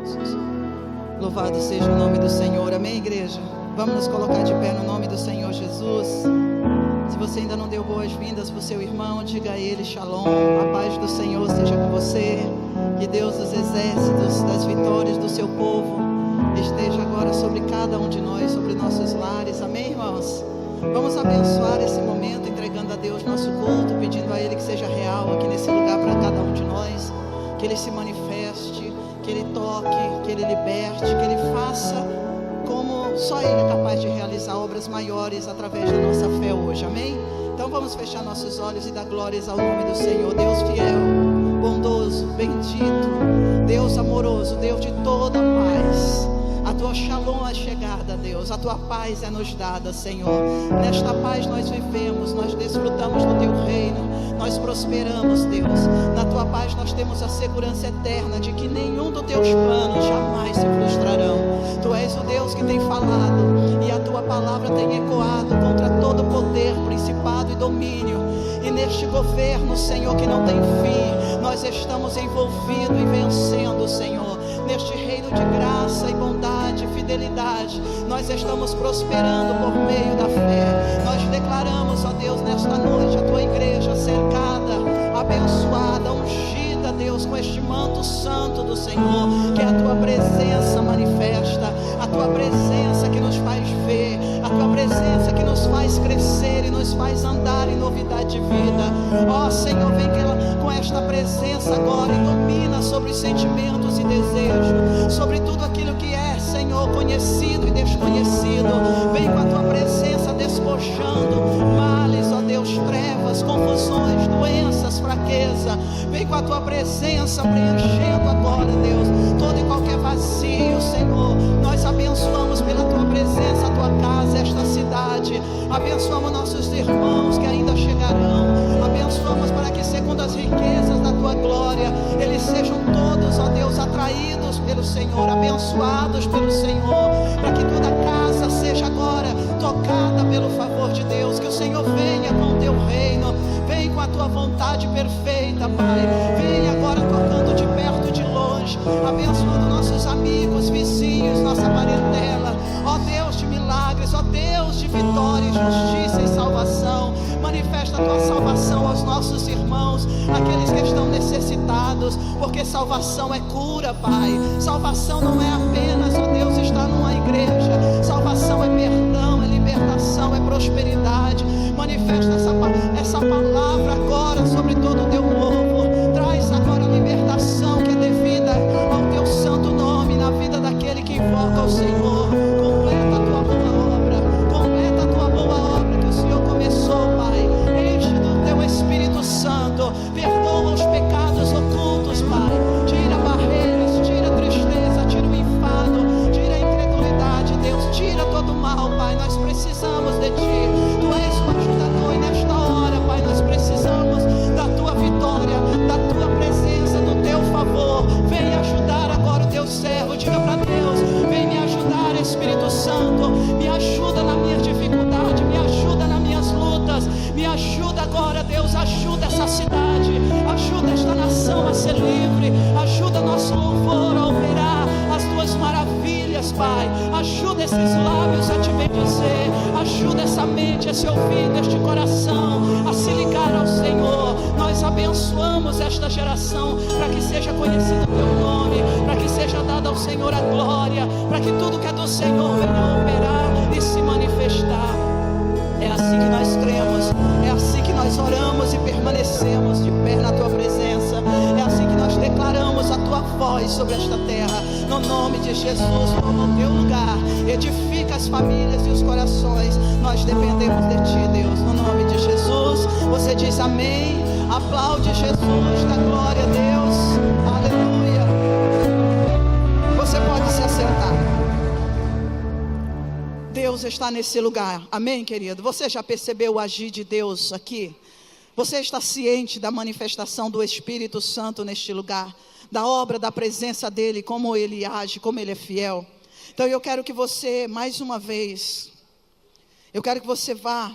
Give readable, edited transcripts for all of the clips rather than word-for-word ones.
Jesus. Louvado seja o nome do Senhor. Amém, igreja? Vamos nos colocar de pé no nome do Senhor Jesus. Se você ainda não deu boas-vindas para o seu irmão, diga a ele shalom, a paz do Senhor seja com você. Que Deus dos exércitos, das vitórias do seu povo esteja agora sobre cada um de nós, sobre nossos lares. Amém, irmãos? Vamos abençoar esse momento, entregando a Deus nosso culto, pedindo a Ele que seja real aqui nesse lugar para cada um de nós, que Ele se manifeste, que Ele toque, que Ele liberte, que Ele faça como só Ele é capaz de realizar obras maiores através da nossa fé hoje, amém? Então vamos fechar nossos olhos e dar glórias ao nome do Senhor. Deus fiel, bondoso, bendito, Deus amoroso, Deus de toda paz. A tua shalom é chegada, Deus. A tua paz é nos dada, Senhor. Nesta paz nós vivemos, nós desfrutamos do teu reino, nós prosperamos, Deus. Na tua paz nós temos a segurança eterna de que nenhum dos teus planos jamais se frustrarão. Tu és o Deus que tem falado e a tua palavra tem ecoado contra todo poder, principado e domínio. E neste governo, Senhor, que não tem fim, nós estamos envolvidos e vencendo, Senhor. Neste reino de graça e bondade e fidelidade, nós estamos prosperando por meio da fé. Nós declaramos, ó Deus, nesta noite a tua igreja cercada, abençoada, ungida, Deus, com este manto santo do Senhor, que é a tua presença manifesta, a tua presença que nos faz ver, a tua presença que nos faz crescer e nos faz andar em novidade de vida. Ó Senhor, vem com esta presença agora e domina sobre os sentimentos e desejos, sobre tudo aquilo que é, Senhor, conhecido e desconhecido. Vem com a tua presença despojando males, ó Deus, trevas, confusões, doenças, fraqueza. Vem com a tua presença preenchendo agora, Deus, todo e qualquer vazio, Senhor. Nós abençoamos pela tua presença a tua casa, esta cidade. Abençoamos nossos irmãos que ainda chegarão. Abençoamos para que, segundo as riquezas da tua glória, eles sejam todos, ó Deus, atraídos pelo Senhor, abençoados pelo Senhor, para que toda casa seja agora tocada pelo favor de Deus. Que o Senhor venha com o teu reino, vem com a tua vontade perfeita, Pai. Vem agora tocando de perto e de longe, abençoando nossos amigos, vizinhos, nossa parentela. Ó Deus de milagres, ó Deus de vitória, justiça e salvação. Manifesta a tua salvação aos nossos irmãos, aqueles que estão necessitados, porque salvação é cura, Pai. Salvação não é apenas, ó Deus, estar numa igreja. Salvação é perdão, é libertação, é prosperidade. Manifesta essa palavra agora sobre todo o teu povo. Traz agora a libertação que é devida ao teu santo nome na vida daquele que invoca o Senhor. Completa a tua boa obra, completa a tua boa obra que o Senhor começou, Pai. Enche do teu Espírito Santo, perdoa os pecados ocultos, Pai. Tira barreiras, tira a tristeza, tira o enfado, tira a incredulidade, Deus. Tira todo o mal, Pai. Nós precisamos de Ti. Tu és o ajudador e nesta hora, Pai, nós precisamos da Tua vitória, da Tua presença, do Teu favor. Vem ajudar agora o Teu servo. Diga para Deus: vem me ajudar, Espírito Santo. Me ajuda na minha dificuldade, me ajuda nas minhas lutas, me ajuda agora, Deus. Ajuda essa cidade, ajuda esta nação a ser livre, ajuda nosso louvor a operar as Tuas maravilhas, Pai. Ajuda esses lábios a Te bendizer, ajuda essa mente, esse ouvido, este coração a se ligar ao Senhor. Nós abençoamos esta geração para que seja conhecido o Teu nome, para que seja dada ao Senhor a glória, para que tudo que é do Senhor venha operar e se manifestar. É assim que nós cremos, é assim que nós oramos e permanecemos de pé na Tua presença. É assim que nós declaramos a Tua voz sobre esta terra. No nome de Jesus, toma o Teu lugar, edifica as famílias e os corações. Nós dependemos de Ti, Deus, no nome de Jesus. Você diz amém, aplaude Jesus, dá glória a Deus, aleluia. Você pode se assentar. Deus está nesse lugar, amém, querido? Você já percebeu o agir de Deus aqui? Você está ciente da manifestação do Espírito Santo neste lugar? Da obra, da presença dEle, como Ele age, como Ele é fiel? Então eu quero que você, mais uma vez, eu quero que você vá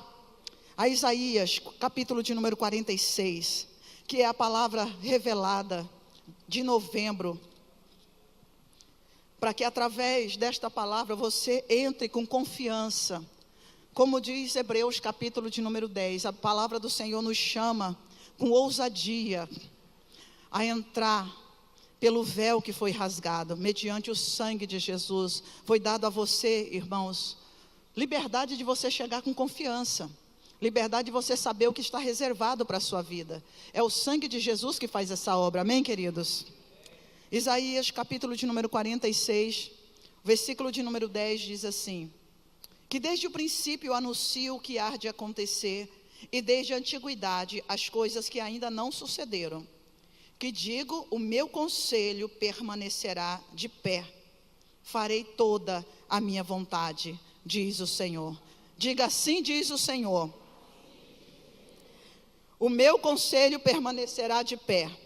a Isaías, capítulo de número 46, que é a palavra revelada de novembro. para que através desta palavra você entre com confiança. Como diz Hebreus capítulo de número 10, a palavra do Senhor nos chama com ousadia a entrar pelo véu que foi rasgado, mediante o sangue de Jesus. Foi dado a você, irmãos, liberdade de você chegar com confiança, liberdade de você saber o que está reservado para a sua vida. É o sangue de Jesus que faz essa obra, amém, queridos? Isaías capítulo de número 46, versículo de número 10 diz assim: que desde o princípio anuncio o que há de acontecer, e desde a antiguidade as coisas que ainda não sucederam. Que digo, o meu conselho permanecerá de pé, farei toda a minha vontade, diz o Senhor. Diga assim, diz o Senhor: o meu conselho permanecerá de pé,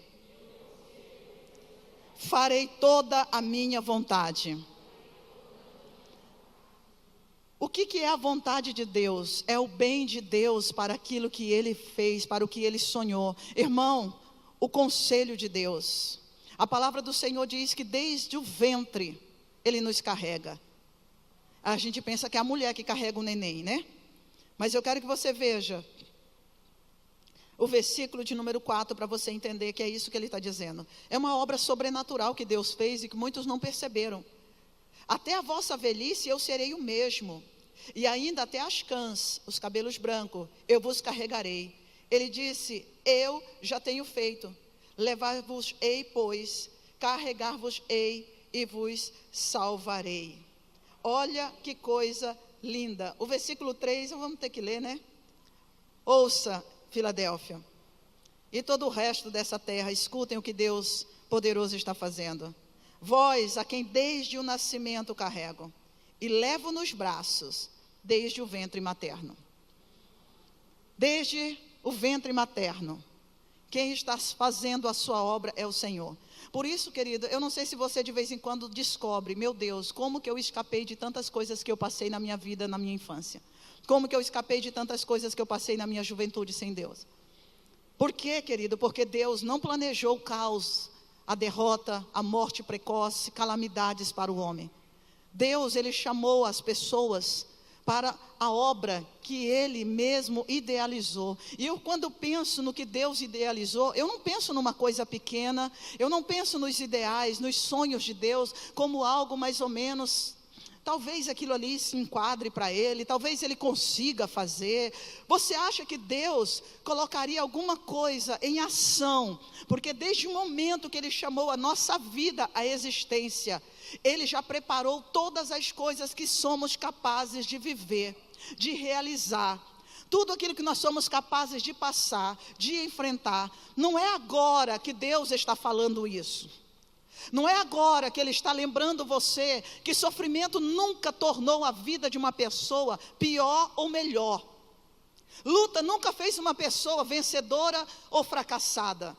farei toda a minha vontade. O que é a vontade de Deus? É o bem de Deus para aquilo que Ele fez, para o que Ele sonhou. Irmão, o conselho de Deus. A palavra do Senhor diz que desde o ventre Ele nos carrega. A gente pensa que é a mulher que carrega o neném, né? Mas eu quero que você veja o versículo de número 4 para você entender que é isso que ele está dizendo. É uma obra sobrenatural que Deus fez e que muitos não perceberam. Até a vossa velhice eu serei o mesmo, e ainda até as cãs, os cabelos brancos, eu vos carregarei. Ele disse: eu já tenho feito, levar-vos-ei, pois, carregar-vos-ei e vos salvarei. Olha que coisa linda. O versículo 3, vamos ter que ler, né? Ouça, Filadélfia, e todo o resto dessa terra, escutem o que Deus poderoso está fazendo. Vós, a quem desde o nascimento carrego, e levo nos braços, desde o ventre materno. Desde o ventre materno, quem está fazendo a sua obra é o Senhor. Por isso, querido, eu não sei se você de vez em quando descobre: meu Deus, como que eu escapei de tantas coisas que eu passei na minha vida, na minha infância. Como que eu escapei de tantas coisas que eu passei na minha juventude sem Deus. Por quê, querido? Porque Deus não planejou o caos, a derrota, a morte precoce, calamidades para o homem. Deus, Ele chamou as pessoas para a obra que Ele mesmo idealizou. E eu, quando penso no que Deus idealizou, eu não penso numa coisa pequena, eu não penso nos ideais, nos sonhos de Deus, como algo mais ou menos... Talvez aquilo ali se enquadre para ele, talvez ele consiga fazer. Você acha que Deus colocaria alguma coisa em ação? Porque desde o momento que Ele chamou a nossa vida à existência, Ele já preparou todas as coisas que somos capazes de viver, de realizar. Tudo aquilo que nós somos capazes de passar, de enfrentar. Não é agora que Deus está falando isso. Não é agora que Ele está lembrando você que sofrimento nunca tornou a vida de uma pessoa pior ou melhor. Luta nunca fez uma pessoa vencedora ou fracassada.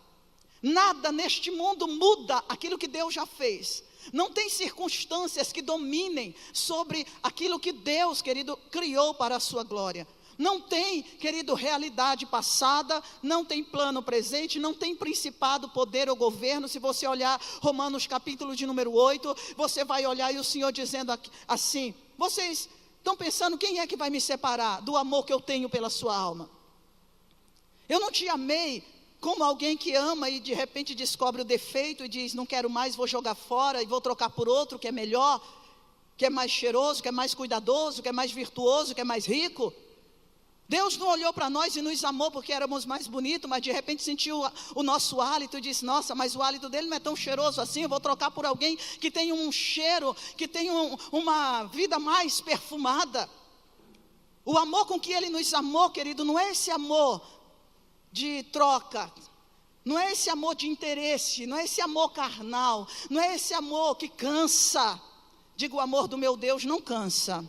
Nada neste mundo muda aquilo que Deus já fez. Não tem circunstâncias que dominem sobre aquilo que Deus, querido, criou para a sua glória. Não tem, querido, realidade passada, não tem plano presente, não tem principado, poder ou governo. Se você olhar Romanos capítulo de número 8, você vai olhar e o Senhor dizendo assim: vocês estão pensando, quem é que vai me separar do amor que eu tenho pela sua alma? Eu não te amei como alguém que ama e de repente descobre o defeito e diz: não quero mais, vou jogar fora e vou trocar por outro que é melhor, que é mais cheiroso, que é mais cuidadoso, que é mais virtuoso, que é mais rico. Deus não olhou para nós e nos amou porque éramos mais bonitos, mas de repente sentiu o nosso hálito e disse: nossa, mas o hálito dele não é tão cheiroso assim, eu vou trocar por alguém que tem um cheiro, que tem uma vida mais perfumada. O amor com que Ele nos amou, querido, não é esse amor de troca, não é esse amor de interesse, não é esse amor carnal, não é esse amor que cansa. Diga: o amor do meu Deus não cansa.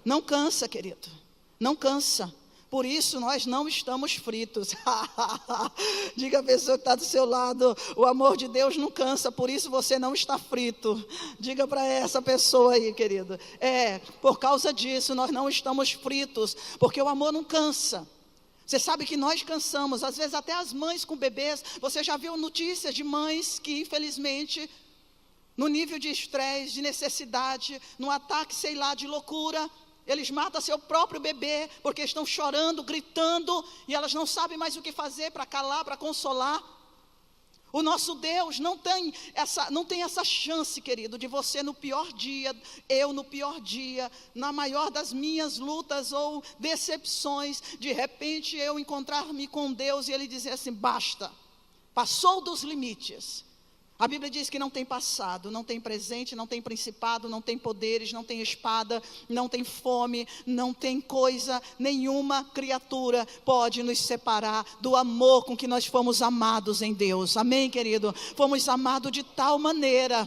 Não cansa, querido. Não cansa. Por isso nós não estamos fritos. Diga a pessoa que está do seu lado: o amor de Deus não cansa, por isso você não está frito. Diga para essa pessoa aí, querido: por causa disso nós não estamos fritos, porque o amor não cansa. Você sabe que nós cansamos, às vezes até as mães com bebês. Você já viu notícias de mães que infelizmente no nível de estresse, de necessidade, no ataque, sei lá, de loucura. Eles matam seu próprio bebê, porque estão chorando, gritando, e elas não sabem mais o que fazer para calar, para consolar. O nosso Deus não tem essa chance, querido, de você no pior dia, eu no pior dia, na maior das minhas lutas ou decepções, de repente eu encontrar-me com Deus e Ele dizer assim, basta, passou dos limites. A Bíblia diz que não tem passado, não tem presente, não tem principado, não tem poderes, não tem espada, não tem fome, não tem coisa, nenhuma criatura pode nos separar do amor com que nós fomos amados em Deus. Amém, querido? Fomos amados de tal maneira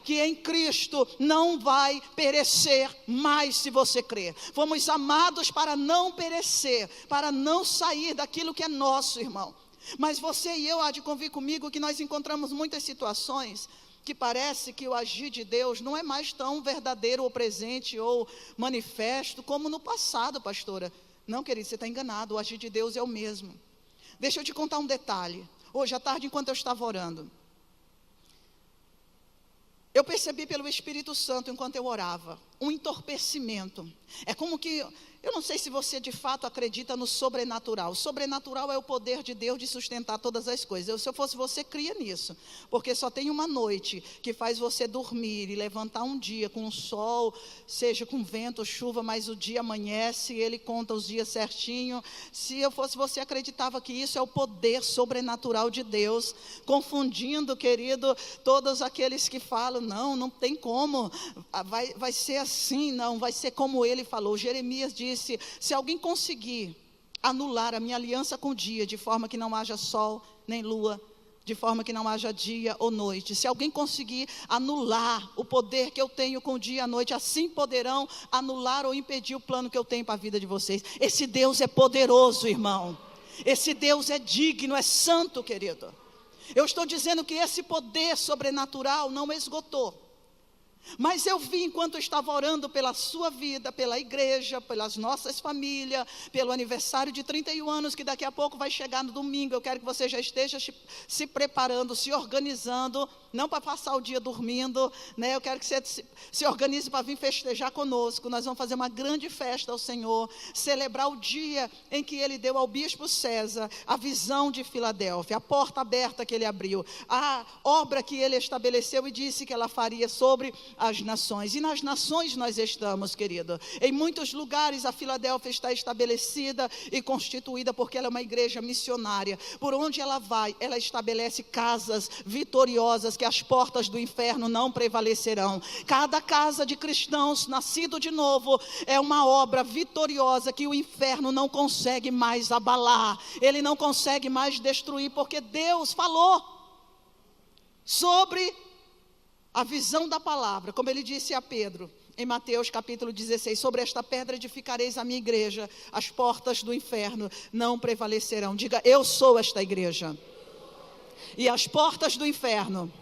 que em Cristo não vai perecer mais se você crer. Fomos amados para não perecer, para não sair daquilo que é nosso, irmão. Mas você e eu há de convir comigo que nós encontramos muitas situações que parece que o agir de Deus não é mais tão verdadeiro ou presente ou manifesto como no passado, pastora. Não, querido, você está enganado, o agir de Deus é o mesmo. Deixa eu te contar um detalhe. Hoje à tarde, enquanto eu estava orando, eu percebi pelo Espírito Santo, enquanto eu orava, um entorpecimento. É como que, eu não sei se você de fato acredita no sobrenatural. O sobrenatural é o poder de Deus de sustentar todas as coisas. Se eu fosse você, cria nisso. Porque só tem uma noite que faz você dormir e levantar um dia com o sol, seja com vento ou chuva, mas o dia amanhece, ele conta os dias certinho. Se eu fosse você, acreditava que isso é o poder sobrenatural de Deus, confundindo, querido, todos aqueles que falam, não tem como, vai ser assim, não, vai ser como ele falou. Jeremias disse, se alguém conseguir anular a minha aliança com o dia, de forma que não haja sol nem lua, de forma que não haja dia ou noite, se alguém conseguir anular o poder que eu tenho com o dia e a noite, assim poderão anular ou impedir o plano que eu tenho para a vida de vocês. Esse Deus é poderoso, irmão. Esse Deus é digno, é santo, querido. Eu estou dizendo que esse poder sobrenatural não esgotou. Mas eu vi, enquanto eu estava orando pela sua vida, pela igreja, pelas nossas famílias, pelo aniversário de 31 anos, que daqui a pouco vai chegar no domingo. Eu quero que você já esteja se preparando, se organizando, não para passar o dia dormindo, né? Eu quero que você se organize para vir festejar conosco. Nós vamos fazer uma grande festa ao Senhor, celebrar o dia em que Ele deu ao bispo César a visão de Filadélfia, a porta aberta que Ele abriu, a obra que Ele estabeleceu e disse que ela faria sobre as nações. E nas nações nós estamos, querido. Em muitos lugares a Filadélfia está estabelecida e constituída porque ela é uma igreja missionária. Por onde ela vai, ela estabelece casas vitoriosas que as portas do inferno não prevalecerão. Cada casa de cristãos nascido de novo é uma obra vitoriosa que o inferno não consegue mais abalar. Ele não consegue mais destruir, porque Deus falou sobre a visão da palavra, como Ele disse a Pedro, em Mateus capítulo 16, sobre esta pedra edificareis a minha igreja, as portas do inferno não prevalecerão. Diga, eu sou esta igreja, e as portas do inferno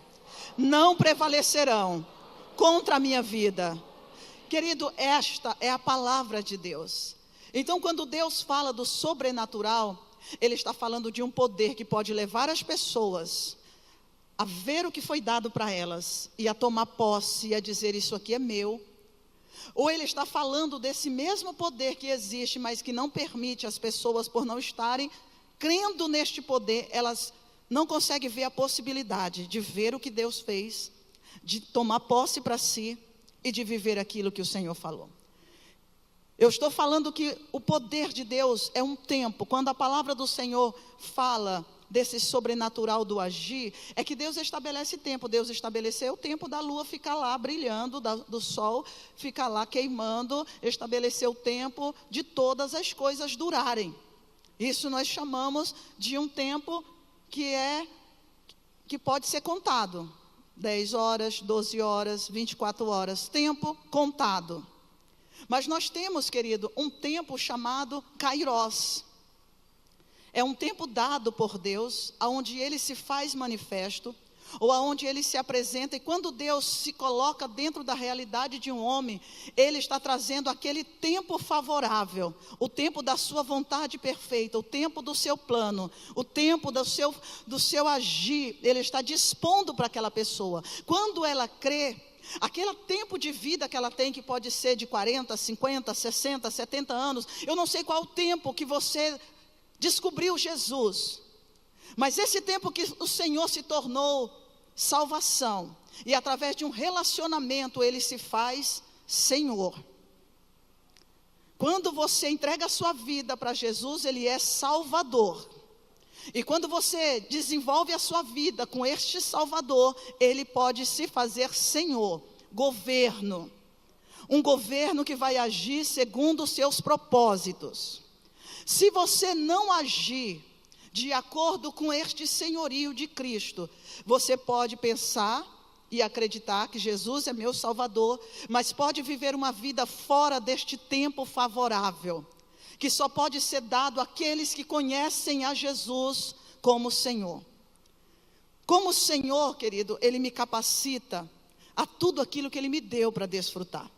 não prevalecerão contra a minha vida. Querido, esta é a palavra de Deus. Então, quando Deus fala do sobrenatural, Ele está falando de um poder que pode levar as pessoas a ver o que foi dado para elas e a tomar posse e a dizer, isso aqui é meu. Ou Ele está falando desse mesmo poder que existe, mas que não permite as pessoas, por não estarem crendo neste poder, elas não conseguem ver a possibilidade de ver o que Deus fez, de tomar posse para si e de viver aquilo que o Senhor falou. Eu estou falando que o poder de Deus é um tempo. Quando a palavra do Senhor fala desse sobrenatural do agir, é que Deus estabelece tempo. Deus estabeleceu o tempo da lua ficar lá brilhando, do sol ficar lá queimando, estabeleceu o tempo de todas as coisas durarem. Isso nós chamamos de um tempo que pode ser contado. 10 horas, 12 horas, 24 horas, tempo contado. Mas nós temos, querido, um tempo chamado Kairos. É um tempo dado por Deus, onde Ele se faz manifesto, ou aonde ele se apresenta. E quando Deus se coloca dentro da realidade de um homem, ele está trazendo aquele tempo favorável, o tempo da sua vontade perfeita, o tempo do seu plano, o tempo do seu agir. Ele está dispondo para aquela pessoa. Quando ela crê, aquele tempo de vida que ela tem, que pode ser de 40, 50, 60, 70 anos, eu não sei qual o tempo que você descobriu Jesus, mas esse tempo que o Senhor se tornou salvação, e através de um relacionamento ele se faz Senhor. Quando você entrega a sua vida para Jesus, ele é Salvador. E quando você desenvolve a sua vida com este Salvador, ele pode se fazer Senhor, governo. Um governo que vai agir segundo os seus propósitos. Se você não agir de acordo com este senhorio de Cristo, você pode pensar e acreditar que Jesus é meu Salvador, mas pode viver uma vida fora deste tempo favorável, que só pode ser dado àqueles que conhecem a Jesus como Senhor. Como Senhor, querido, Ele me capacita a tudo aquilo que Ele me deu para desfrutar.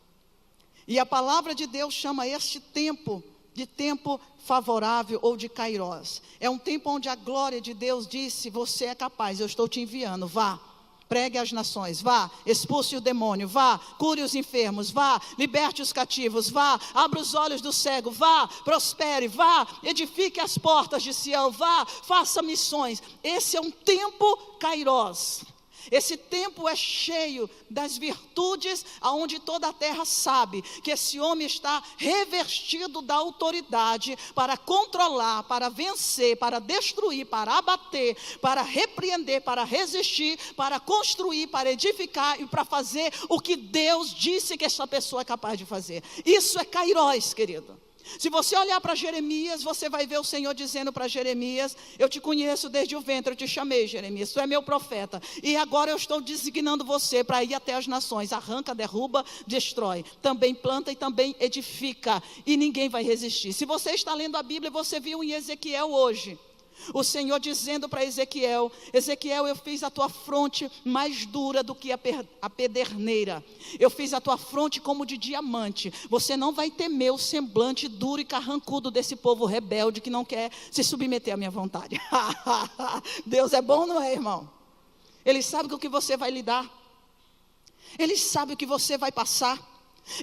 E a palavra de Deus chama este tempo de tempo favorável ou de Kairos. É um tempo onde a glória de Deus disse: você é capaz, eu estou te enviando, vá, pregue às nações, vá, expulse o demônio, vá, cure os enfermos, vá, liberte os cativos, vá, abra os olhos do cego, vá, prospere, vá, edifique as portas de Sião, vá, faça missões. Esse é um tempo Kairos. Esse tempo é cheio das virtudes, aonde toda a terra sabe que esse homem está revestido da autoridade para controlar, para vencer, para destruir, para abater, para repreender, para resistir, para construir, para edificar e para fazer o que Deus disse que essa pessoa é capaz de fazer. Isso é Kairos, querido. Se você olhar para Jeremias, você vai ver o Senhor dizendo para Jeremias: eu te conheço desde o ventre, eu te chamei, Jeremias, tu é meu profeta, e agora eu estou designando você para ir até as nações. Arranca, derruba, destrói, também planta e também edifica, e ninguém vai resistir. Se você está lendo a Bíblia, você viu em Ezequiel hoje o Senhor dizendo para Ezequiel: Ezequiel, eu fiz a tua fronte mais dura do que a pederneira, eu fiz a tua fronte como de diamante. Você não vai temer o semblante duro e carrancudo desse povo rebelde que não quer se submeter à minha vontade. Deus é bom, não é, irmão? Ele sabe com o que você vai lidar, Ele sabe o que você vai passar,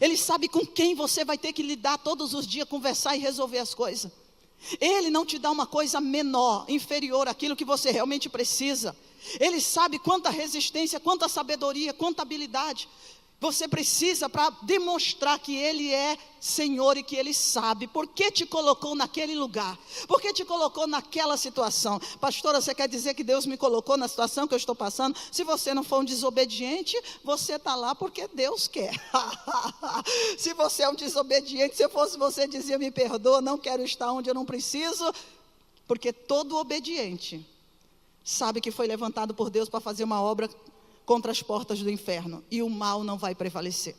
Ele sabe com quem você vai ter que lidar todos os dias, conversar e resolver as coisas. Ele não te dá uma coisa menor, inferior àquilo que você realmente precisa. Ele sabe quanta resistência, quanta sabedoria, quanta habilidade você precisa para demonstrar que Ele é Senhor e que Ele sabe por que te colocou naquele lugar, por que te colocou naquela situação. Pastora, você quer dizer que Deus me colocou na situação que eu estou passando? Se você não for um desobediente, você está lá porque Deus quer. Se você é um desobediente, se eu fosse você, dizia: me perdoa, não quero estar onde eu não preciso. Porque todo obediente sabe que foi levantado por Deus para fazer uma obra contra as portas do inferno, e o mal não vai prevalecer.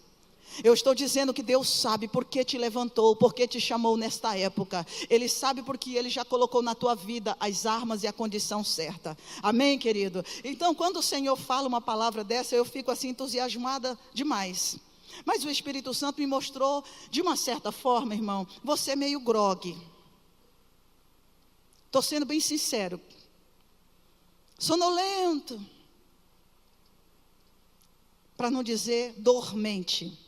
Eu estou dizendo que Deus sabe por que te levantou, por que te chamou nesta época. Ele sabe porque Ele já colocou na tua vida as armas e a condição certa. Amém, querido? Então, quando o Senhor fala uma palavra dessa, eu fico assim entusiasmada demais. Mas o Espírito Santo me mostrou, de uma certa forma, irmão, você é meio grogue. Estou sendo bem sincero. Sonolento, para não dizer dormente.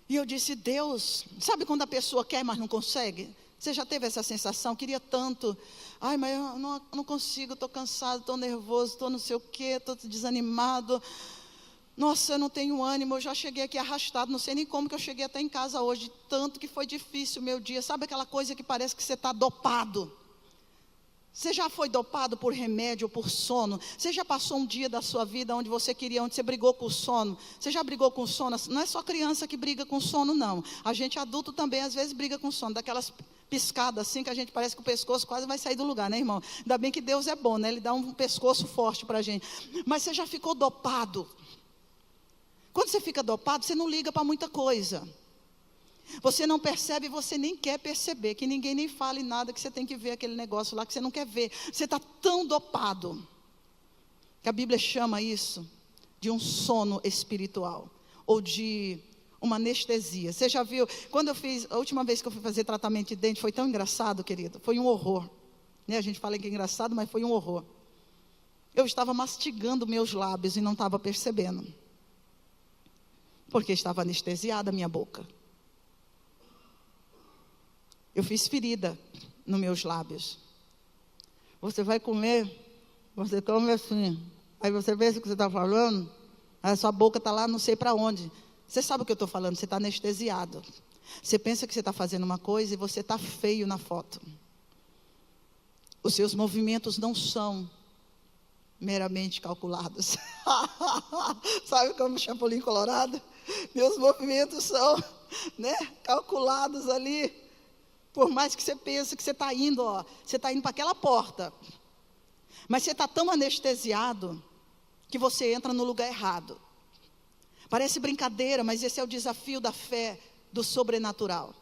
E eu disse: Deus, sabe quando a pessoa quer, mas não consegue? Você já teve essa sensação? Queria tanto, ai, mas eu não consigo, estou cansado, estou nervoso, estou não sei o quê, estou desanimado. Nossa, eu não tenho ânimo, eu já cheguei aqui arrastado, não sei nem como que eu cheguei até em casa hoje, tanto que foi difícil o meu dia. Sabe aquela coisa que parece que você está dopado? Você já foi dopado por remédio ou por sono? Você já passou um dia da sua vida onde você brigou com o sono? Você já brigou com o sono? Não é só criança que briga com o sono, não. A gente adulto também às vezes briga com o sono, daquelas piscadas assim que a gente parece que o pescoço quase vai sair do lugar, né, irmão? Ainda bem que Deus é bom, né? Ele dá um pescoço forte para a gente. Mas você já ficou dopado? Quando você fica dopado, você não liga para muita coisa. Você não percebe, você nem quer perceber, que ninguém nem fale nada, que você tem que ver aquele negócio lá que você não quer ver. Você está tão dopado. que a Bíblia chama isso de um sono espiritual, ou de uma anestesia. Você já viu, quando eu fiz, a última vez que eu fui fazer tratamento de dente, foi tão engraçado, querido, foi um horror, né? A gente fala que é engraçado, mas foi um horror. Eu estava mastigando meus lábios e não estava percebendo, porque estava anestesiada a minha boca. Eu fiz ferida nos meus lábios. Você vai comer, você come assim, aí você pensa o que você está falando, aí a sua boca está lá não sei para onde. Você sabe o que eu estou falando, você está anestesiado. Você pensa que você está fazendo uma coisa e você está feio na foto. Os seus movimentos não são meramente calculados. Sabe como Chapolin Colorado? Meus movimentos são, né, calculados ali. Por mais que você pense que você está indo, você está indo para aquela porta. Mas você está tão anestesiado que você entra no lugar errado. Parece brincadeira, mas esse é o desafio da fé, do sobrenatural.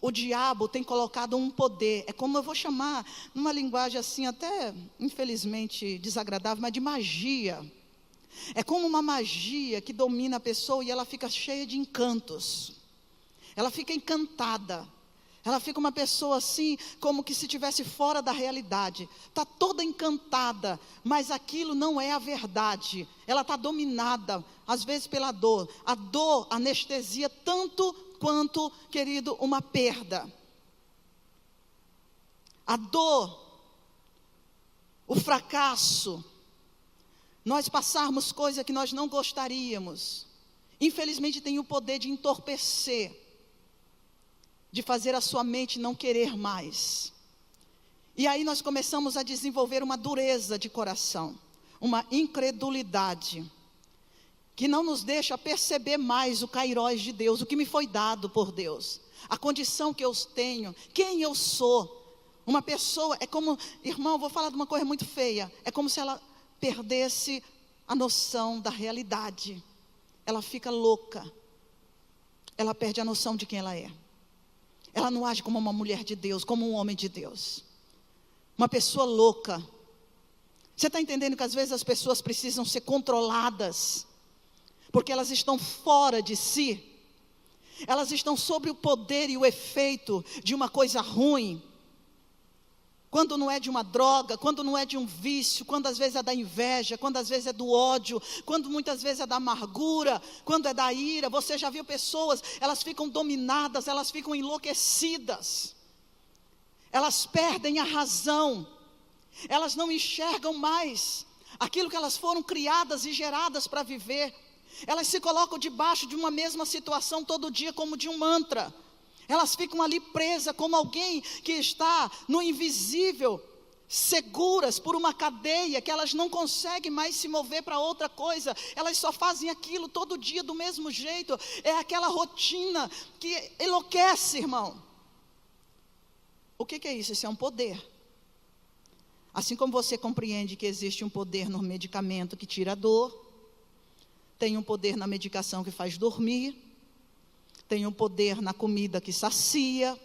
O diabo tem colocado um poder, é como eu vou chamar, numa linguagem assim até infelizmente desagradável, mas de magia. É como uma magia que domina a pessoa e ela fica cheia de encantos. Ela fica encantada. Ela fica uma pessoa assim, como que se estivesse fora da realidade. Está toda encantada, mas aquilo não é a verdade. Ela está dominada, às vezes pela dor. A dor anestesia tanto quanto, querido, uma perda. A dor, o fracasso, nós passarmos coisa que nós não gostaríamos, infelizmente tem o poder de entorpecer, de fazer a sua mente não querer mais. E aí nós começamos a desenvolver uma dureza de coração, uma incredulidade, que não nos deixa perceber mais o kairós de Deus, o que me foi dado por Deus, a condição que eu tenho, quem eu sou. Uma pessoa, é como, irmão, vou falar de uma coisa muito feia, é como se ela perdesse a noção da realidade. Ela fica louca, ela perde a noção de quem ela é. Ela não age como uma mulher de Deus, como um homem de Deus. Uma pessoa louca. Você está entendendo que às vezes as pessoas precisam ser controladas, porque elas estão fora de si. Elas estão sob o poder e o efeito de uma coisa ruim. Quando não é de uma droga, quando não é de um vício, quando às vezes é da inveja, quando às vezes é do ódio, quando muitas vezes é da amargura, quando é da ira. Você já viu pessoas, elas ficam dominadas, elas ficam enlouquecidas. Elas perdem a razão. Elas não enxergam mais aquilo que elas foram criadas e geradas para viver. Elas se colocam debaixo de uma mesma situação todo dia como de um mantra. Elas ficam ali presas como alguém que está no invisível, seguras por uma cadeia, que elas não conseguem mais se mover para outra coisa. Elas só fazem aquilo todo dia do mesmo jeito. É aquela rotina que enlouquece, irmão. O que é isso? Isso é um poder. Assim como você compreende que existe um poder no medicamento que tira a dor, tem um poder na medicação que faz dormir, tem um poder na comida que sacia,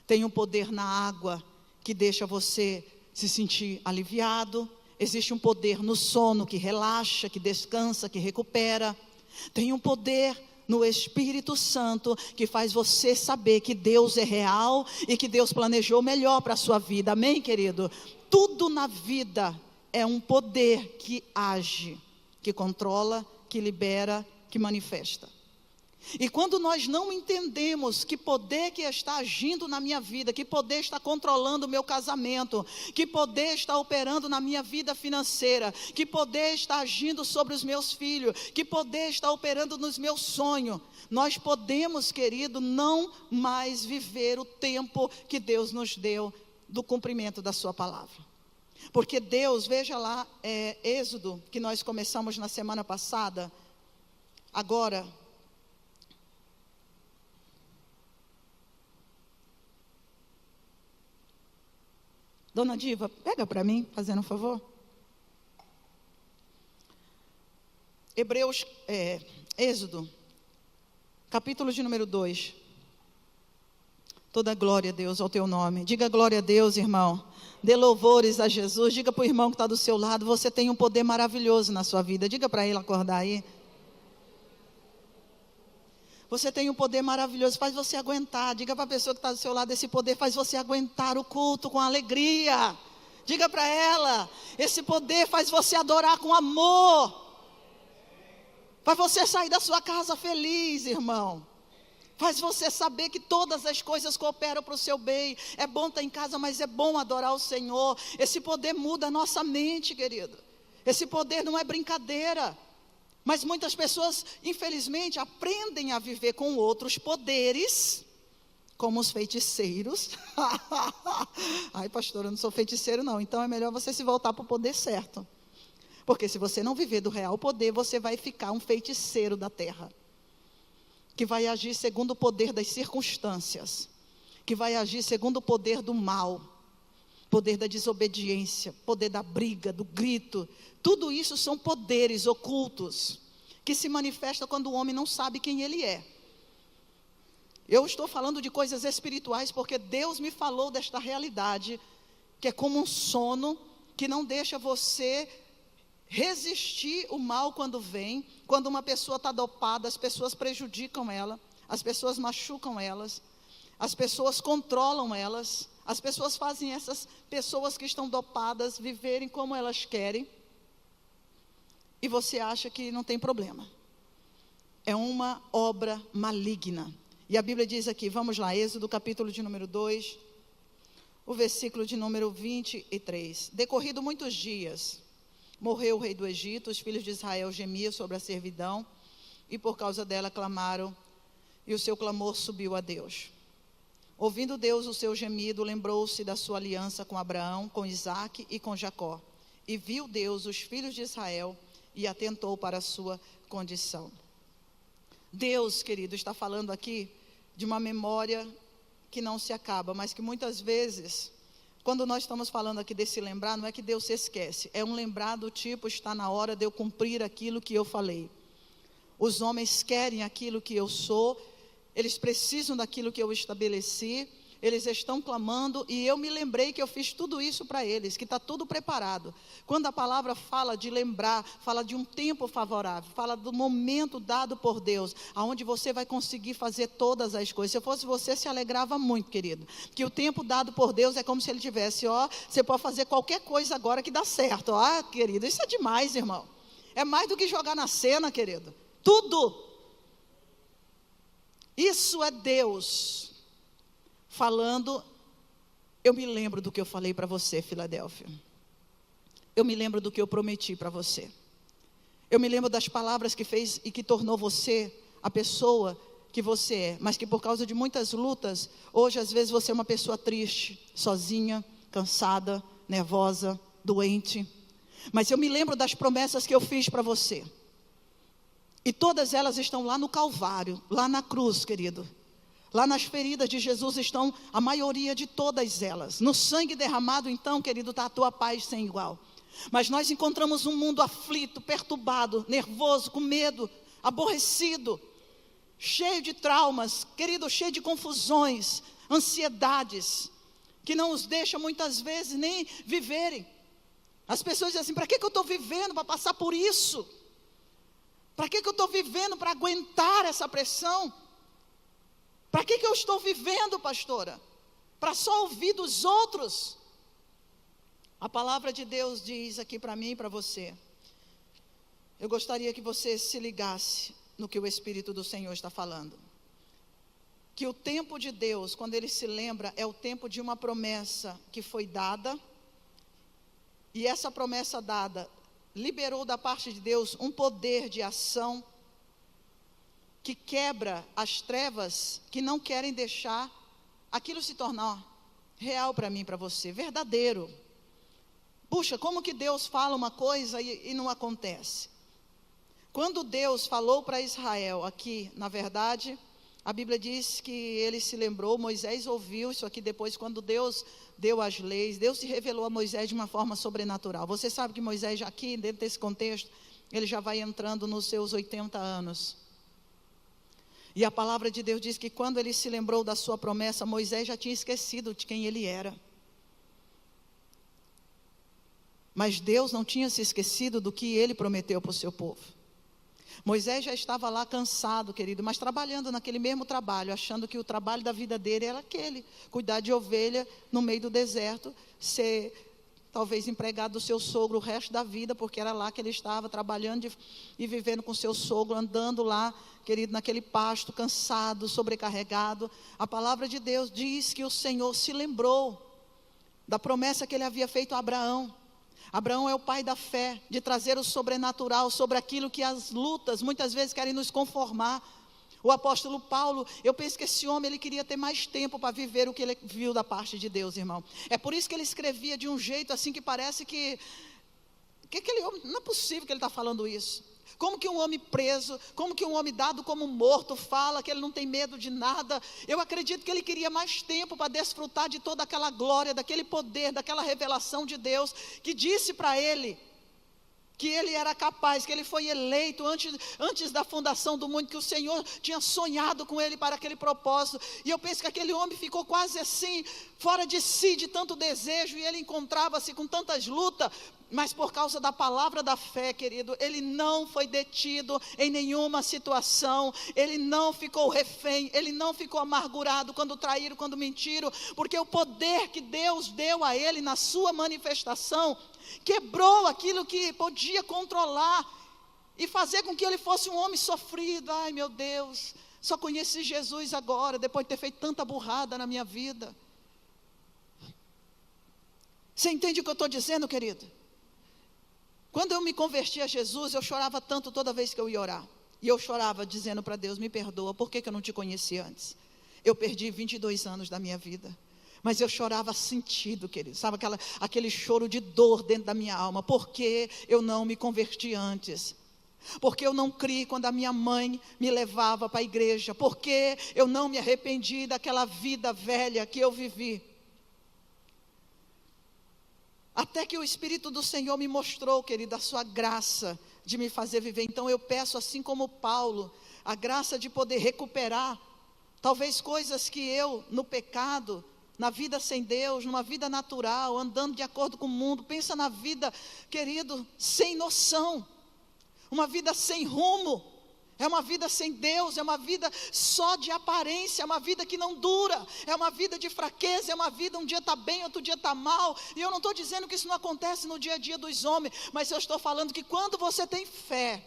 tem um poder na água que deixa você se sentir aliviado, existe um poder no sono que relaxa, que descansa, que recupera, tem um poder no Espírito Santo que faz você saber que Deus é real e que Deus planejou melhor para a sua vida. Amém, querido? Tudo na vida é um poder que age, que controla, que libera, que manifesta. E quando nós não entendemos que poder que está agindo na minha vida, que poder está controlando o meu casamento, que poder está operando na minha vida financeira, que poder está agindo sobre os meus filhos, que poder está operando nos meus sonhos, nós podemos, querido, não mais viver o tempo que Deus nos deu do cumprimento da sua palavra. Porque Deus, veja lá, Êxodo, que nós começamos na semana passada, agora... Dona Diva, pega para mim, fazendo um favor. Êxodo, capítulo de número 2. Toda glória, Deus, ao teu nome. Diga glória a Deus, irmão. Dê louvores a Jesus. Diga para o irmão que está do seu lado, você tem um poder maravilhoso na sua vida. Diga para ele acordar aí. Você tem um poder maravilhoso, faz você aguentar. Diga para a pessoa que está do seu lado, esse poder faz você aguentar o culto com alegria. Diga para ela, esse poder faz você adorar com amor. Faz você sair da sua casa feliz, irmão. Faz você saber que todas as coisas cooperam para o seu bem. É bom estar em casa, mas é bom adorar o Senhor. Esse poder muda a nossa mente, querido. Esse poder não é brincadeira. Mas muitas pessoas, infelizmente, aprendem a viver com outros poderes, como os feiticeiros. Ai, pastor, eu não sou feiticeiro não. Então é melhor você se voltar para o poder certo. Porque se você não viver do real poder, você vai ficar um feiticeiro da terra. Que vai agir segundo o poder das circunstâncias, que vai agir segundo o poder do mal, poder da desobediência, poder da briga, do grito. Tudo isso são poderes ocultos, que se manifestam quando o homem não sabe quem ele é. Eu estou falando de coisas espirituais, porque Deus me falou desta realidade, que é como um sono, que não deixa você resistir o mal quando vem. Quando uma pessoa está dopada, as pessoas prejudicam ela, as pessoas machucam elas, as pessoas controlam elas, as pessoas fazem essas pessoas que estão dopadas viverem como elas querem, e você acha que não tem problema. É uma obra maligna. E a Bíblia diz aqui, vamos lá, Êxodo capítulo de número 2, o versículo de número 23. Decorrido muitos dias, morreu o rei do Egito, os filhos de Israel gemiam sobre a servidão, e por causa dela clamaram, e o seu clamor subiu a Deus. Ouvindo Deus o seu gemido, lembrou-se da sua aliança com Abraão, com Isaque e com Jacó. E viu Deus os filhos de Israel, e atentou para a sua condição. Deus, querido, está falando aqui de uma memória que não se acaba, mas que muitas vezes, quando nós estamos falando aqui desse lembrar, não é que Deus se esquece, é um lembrar do tipo, está na hora de eu cumprir aquilo que eu falei. Os homens querem aquilo que eu sou, eles precisam daquilo que eu estabeleci, eles estão clamando, e eu me lembrei que eu fiz tudo isso para eles, que está tudo preparado. Quando a palavra fala de lembrar, fala de um tempo favorável, fala do momento dado por Deus, aonde você vai conseguir fazer todas as coisas. Se eu fosse você, se alegrava muito, querido, que o tempo dado por Deus é como se ele tivesse, você pode fazer qualquer coisa agora que dá certo. Querido, isso é demais, irmão. É mais do que jogar na cena, querido. Tudo. Isso é Deus falando. Eu me lembro do que eu falei para você, Filadélfia. Eu me lembro do que eu prometi para você. Eu me lembro das palavras que fez e que tornou você a pessoa que você é. Mas que por causa de muitas lutas, hoje às vezes você é uma pessoa triste, sozinha, cansada, nervosa, doente. Mas eu me lembro das promessas que eu fiz para você. E todas elas estão lá no Calvário, lá na cruz, querido. Lá nas feridas de Jesus estão a maioria de todas elas. No sangue derramado, então, querido, está a tua paz sem igual. Mas nós encontramos um mundo aflito, perturbado, nervoso, com medo, aborrecido, cheio de traumas, querido, cheio de confusões, ansiedades, que não os deixam muitas vezes nem viverem. As pessoas dizem assim, para que eu estou vivendo para passar por isso? Para que eu estou vivendo para aguentar essa pressão? Para que eu estou vivendo, pastora? Para só ouvir dos outros? A palavra de Deus diz aqui para mim e para você. Eu gostaria que você se ligasse no que o Espírito do Senhor está falando. Que o tempo de Deus, quando Ele se lembra, é o tempo de uma promessa que foi dada. E essa promessa dada liberou da parte de Deus um poder de ação que quebra as trevas que não querem deixar aquilo se tornar real para mim e para você, verdadeiro. Puxa, como que Deus fala uma coisa e não acontece? Quando Deus falou para Israel aqui, na verdade, a Bíblia diz que ele se lembrou, Moisés ouviu isso aqui depois, quando Deus deu as leis, Deus se revelou a Moisés de uma forma sobrenatural. Você sabe que Moisés já aqui, dentro desse contexto, ele já vai entrando nos seus 80 anos. E a palavra de Deus diz que quando ele se lembrou da sua promessa, Moisés já tinha esquecido de quem ele era. Mas Deus não tinha se esquecido do que ele prometeu para o seu povo. Moisés já estava lá cansado, querido, mas trabalhando naquele mesmo trabalho, achando que o trabalho da vida dele era aquele, cuidar de ovelha no meio do deserto, ser talvez empregado do seu sogro o resto da vida, porque era lá que ele estava trabalhando e vivendo com seu sogro, andando lá, querido, naquele pasto, cansado, sobrecarregado. A palavra de Deus diz que o Senhor se lembrou da promessa que ele havia feito a Abraão. Abraão é o pai da fé, de trazer o sobrenatural sobre aquilo que as lutas muitas vezes querem nos conformar. O apóstolo Paulo, eu penso que esse homem, ele queria ter mais tempo para viver o que ele viu da parte de Deus, irmão. É por isso que ele escrevia de um jeito assim que parece que aquele homem, não é possível que ele está falando isso. Como que um homem preso, como que um homem dado como morto fala que ele não tem medo de nada? Eu acredito que ele queria mais tempo para desfrutar de toda aquela glória, daquele poder, daquela revelação de Deus, que disse para ele que ele era capaz, que ele foi eleito antes da fundação do mundo, que o Senhor tinha sonhado com ele para aquele propósito. E eu penso que aquele homem ficou quase assim, fora de si, de tanto desejo, e ele encontrava-se com tantas lutas, mas por causa da palavra da fé, querido, ele não foi detido em nenhuma situação, ele não ficou refém, ele não ficou amargurado quando traíram, quando mentiram, porque o poder que Deus deu a ele na sua manifestação, quebrou aquilo que podia controlar, e fazer com que ele fosse um homem sofrido. Ai meu Deus, só conheci Jesus agora, depois de ter feito tanta burrada na minha vida. Você entende o que eu estou dizendo, querido? Quando eu me converti a Jesus, eu chorava tanto toda vez que eu ia orar. E eu chorava dizendo para Deus, me perdoa, por que eu não te conheci antes? Eu perdi 22 anos da minha vida. Mas eu chorava sentido, querido, sabe aquele choro de dor dentro da minha alma. Por que eu não me converti antes? Porque eu não criei quando a minha mãe me levava para a igreja? Porque eu não me arrependi daquela vida velha que eu vivi? Até que o Espírito do Senhor me mostrou, querido, a sua graça de me fazer viver. Então eu peço, assim como Paulo, a graça de poder recuperar, talvez coisas que eu, no pecado, na vida sem Deus, numa vida natural, andando de acordo com o mundo, pensa na vida, querido, sem noção, uma vida sem rumo, é uma vida sem Deus, é uma vida só de aparência, é uma vida que não dura, é uma vida de fraqueza, é uma vida, um dia está bem, outro dia está mal. E eu não estou dizendo que isso não acontece no dia a dia dos homens, mas eu estou falando que quando você tem fé,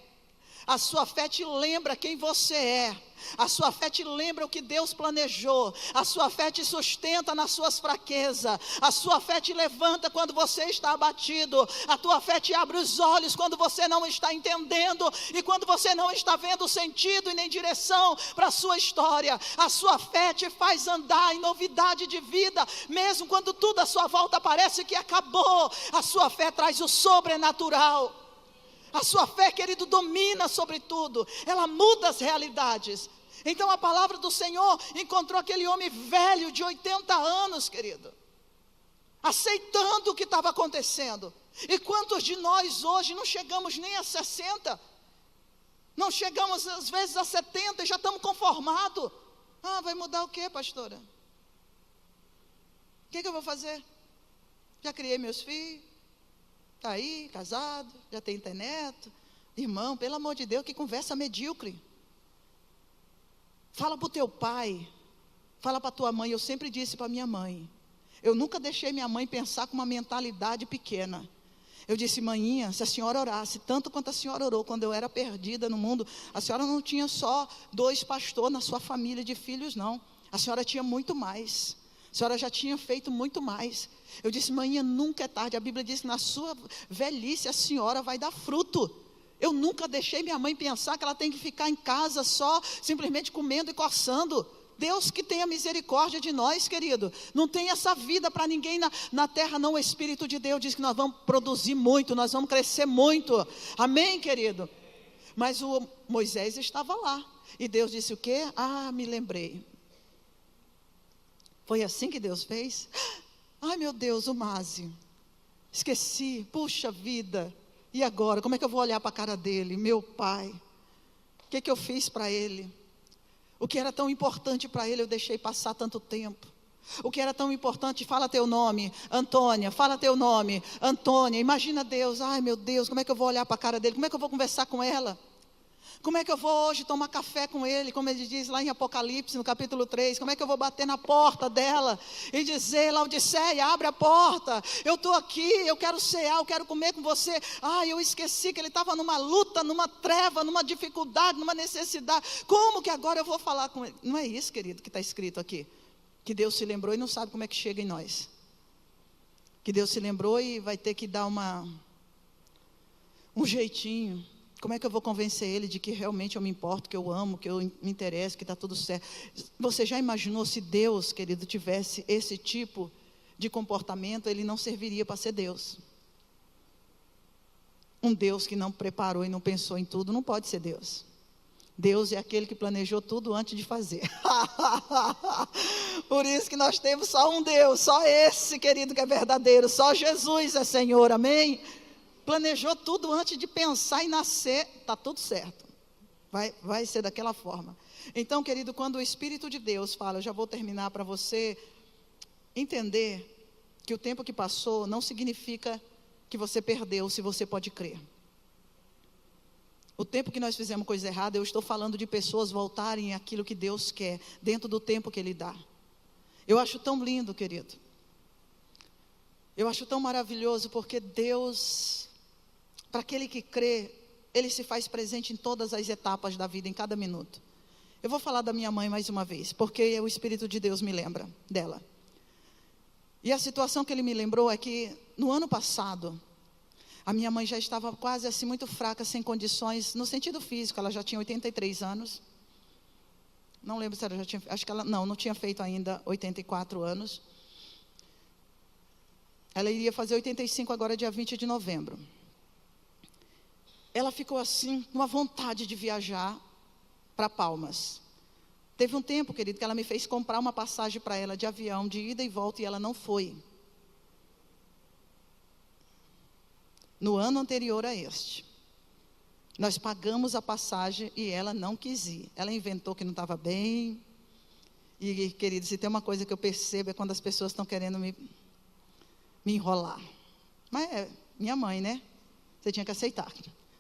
a sua fé te lembra quem você é, a sua fé te lembra o que Deus planejou, a sua fé te sustenta nas suas fraquezas, a sua fé te levanta quando você está abatido, a tua fé te abre os olhos quando você não está entendendo, e quando você não está vendo sentido e nem direção para a sua história. A sua fé te faz andar em novidade de vida, mesmo quando tudo à sua volta parece que acabou. A sua fé traz o sobrenatural. A sua fé, querido, domina sobre tudo, ela muda as realidades. Então a palavra do Senhor encontrou aquele homem velho de 80 anos, querido, aceitando o que estava acontecendo. E quantos de nós hoje não chegamos nem a 60, não chegamos às vezes a 70 e já estamos conformados? Ah, vai mudar o quê, pastora? O que eu vou fazer? Já criei meus filhos, está aí, casado, já tem neto. Irmão, pelo amor de Deus, que conversa medíocre. Fala para o teu pai, fala para a tua mãe. Eu sempre disse para minha mãe, eu nunca deixei minha mãe pensar com uma mentalidade pequena. Eu disse, manhinha, se a senhora orasse tanto quanto a senhora orou quando eu era perdida no mundo, a senhora não tinha só 2 pastores na sua família de filhos, não. A senhora tinha muito mais. A senhora já tinha feito muito mais. Eu disse, manhã, nunca é tarde. A Bíblia diz que na sua velhice a senhora vai dar fruto. Eu nunca deixei minha mãe pensar que ela tem que ficar em casa só, simplesmente comendo e coçando. Deus que tenha misericórdia de nós, querido. Não tem essa vida para ninguém na terra, não. O Espírito de Deus diz que nós vamos produzir muito, nós vamos crescer muito. Amém, querido? Mas o Moisés estava lá. E Deus disse o quê? Ah, me lembrei. Foi assim que Deus fez? Ai meu Deus, o Másio, esqueci, puxa vida, e agora, como é que eu vou olhar para a cara dele? Meu pai, o que eu fiz para ele? O que era tão importante para ele, eu deixei passar tanto tempo. O que era tão importante, fala teu nome, Antônia, fala teu nome, Antônia. Imagina Deus, ai meu Deus, como é que eu vou olhar para a cara dele? Como é que eu vou conversar com ela? Como é que eu vou hoje tomar café com ele? Como ele diz lá em Apocalipse, no capítulo 3. Como é que eu vou bater na porta dela e dizer, Laodiceia, abre a porta. Eu estou aqui, eu quero cear, eu quero comer com você. Eu esqueci que ele estava numa luta, numa treva, numa dificuldade, numa necessidade. Como que agora eu vou falar com ele? Não é isso, querido, que está escrito aqui. Que Deus se lembrou e não sabe como é que chega em nós. Que Deus se lembrou e vai ter que dar um jeitinho. Como é que eu vou convencer ele de que realmente eu me importo, que eu amo, que eu me interesso, que está tudo certo? Você já imaginou se Deus, querido, tivesse esse tipo de comportamento, ele não serviria para ser Deus. Um Deus que não preparou e não pensou em tudo, não pode ser Deus. Deus é aquele que planejou tudo antes de fazer. Por isso que nós temos só um Deus, só esse, querido, que é verdadeiro, só Jesus é Senhor, amém? Planejou tudo antes de pensar em nascer, está tudo certo, vai ser daquela forma. Então, querido, quando o Espírito de Deus fala, eu já vou terminar para você entender que o tempo que passou não significa que você perdeu, se você pode crer. O tempo que nós fizemos coisa errada, eu estou falando de pessoas voltarem àquilo que Deus quer, dentro do tempo que Ele dá. Eu acho tão lindo, querido. Eu acho tão maravilhoso, porque Deus, para aquele que crê, Ele se faz presente em todas as etapas da vida, em cada minuto. Eu vou falar da minha mãe mais uma vez, porque o Espírito de Deus me lembra dela. E a situação que Ele me lembrou é que, no ano passado, a minha mãe já estava quase assim, muito fraca, sem condições, no sentido físico, ela já tinha 83 anos. Não lembro se ela já tinha, acho que ela, não tinha feito ainda 84 anos. Ela iria fazer 85 agora, dia 20 de novembro. Ela ficou assim, com uma vontade de viajar para Palmas. Teve um tempo, querido, que ela me fez comprar uma passagem para ela de avião, de ida e volta, e ela não foi. No ano anterior a este, nós pagamos a passagem e ela não quis ir. Ela inventou que não estava bem. E, querido, se tem uma coisa que eu percebo é quando as pessoas estão querendo me enrolar. Mas é minha mãe, né? Você tinha que aceitar.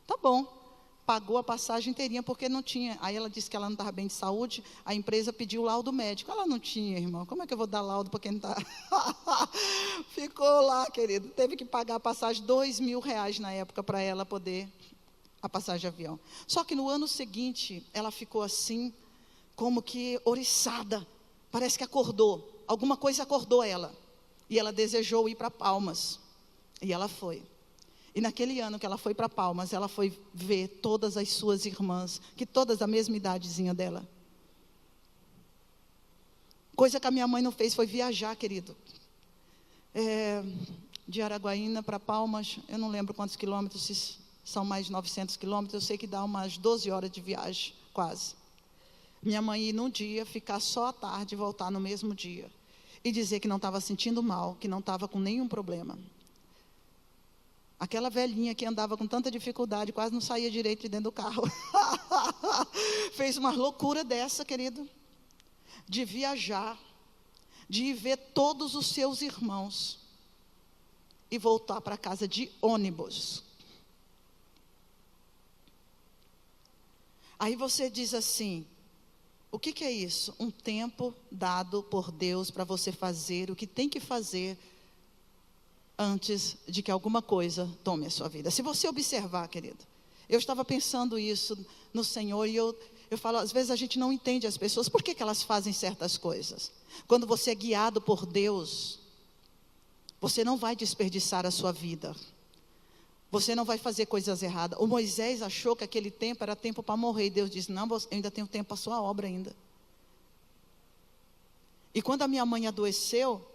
Tá bom. Pagou a passagem inteirinha porque não tinha. Aí ela disse que ela não estava bem de saúde. A empresa pediu laudo médico. Ela não tinha, irmão. Como é que eu vou dar laudo para quem não está? Ficou lá, querido. Teve que pagar a passagem, R$2.000 na época, para ela poder, a passagem de avião. Só que no ano seguinte, ela ficou assim, como que oriçada. Parece que acordou. Alguma coisa acordou ela. E ela desejou ir para Palmas. E ela foi. E naquele ano que ela foi para Palmas, ela foi ver todas as suas irmãs, que todas da mesma idadezinha dela. Coisa que a minha mãe não fez foi viajar, querido. De Araguaína para Palmas, eu não lembro quantos quilômetros, se são mais de 900 quilômetros, eu sei que dá umas 12 horas de viagem, quase. Minha mãe ir num dia, ficar só à tarde e voltar no mesmo dia. E dizer que não estava sentindo mal, que não estava com nenhum problema. Aquela velhinha que andava com tanta dificuldade, quase não saía direito de dentro do carro. Fez uma loucura dessa, querido. De viajar, de ir ver todos os seus irmãos. E voltar para casa de ônibus. Aí você diz assim, o que é isso? Um tempo dado por Deus para você fazer o que tem que fazer antes de que alguma coisa tome a sua vida. Se você observar, querido, eu estava pensando isso no Senhor e eu falo, às vezes a gente não entende as pessoas, por que elas fazem certas coisas? Quando você é guiado por Deus, você não vai desperdiçar a sua vida. Você não vai fazer coisas erradas. O Moisés achou que aquele tempo era tempo para morrer. E Deus disse, não, eu ainda tenho tempo para a sua obra ainda. E quando a minha mãe adoeceu,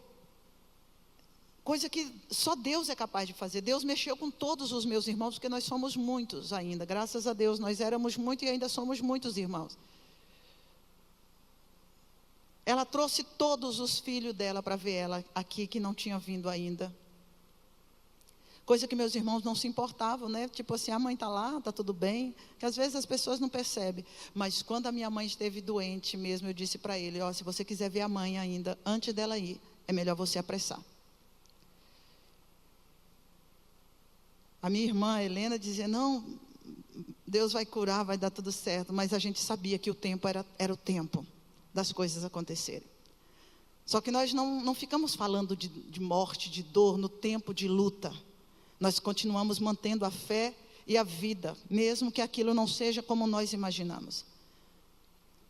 coisa que só Deus é capaz de fazer. Deus mexeu com todos os meus irmãos, porque nós somos muitos ainda. Graças a Deus, nós éramos muitos e ainda somos muitos irmãos. Ela trouxe todos os filhos dela para ver ela aqui, que não tinha vindo ainda. Coisa que meus irmãos não se importavam, né? Tipo assim, a mãe está lá, está tudo bem. Que às vezes as pessoas não percebem. Mas quando a minha mãe esteve doente mesmo, eu disse para ele, ó, se você quiser ver a mãe ainda, antes dela ir, é melhor você apressar. A minha irmã, Helena, dizia, não, Deus vai curar, vai dar tudo certo. Mas a gente sabia que o tempo era o tempo das coisas acontecerem. Só que nós não ficamos falando de morte, de dor, no tempo de luta. Nós continuamos mantendo a fé e a vida, mesmo que aquilo não seja como nós imaginamos.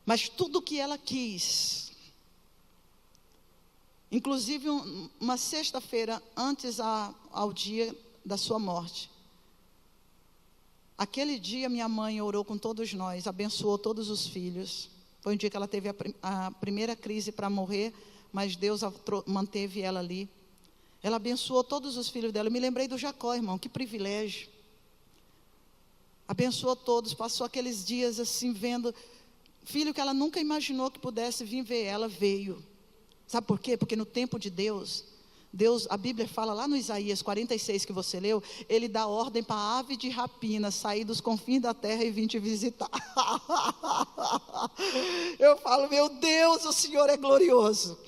Mas tudo que ela quis, inclusive uma sexta-feira antes ao dia da sua morte, aquele dia minha mãe orou com todos nós, abençoou todos os filhos. Foi um dia que ela teve a primeira crise para morrer, mas Deus manteve ela ali. Ela abençoou todos os filhos dela. Eu me lembrei do Jacó, irmão, que privilégio. Abençoou todos, passou aqueles dias assim, vendo, filho que ela nunca imaginou que pudesse vir ver ela, veio. Sabe por quê? Porque no tempo de Deus, a Bíblia fala lá no Isaías 46 que você leu, ele dá ordem para a ave de rapina sair dos confins da terra e vir te visitar. Eu falo, meu Deus, o Senhor é glorioso.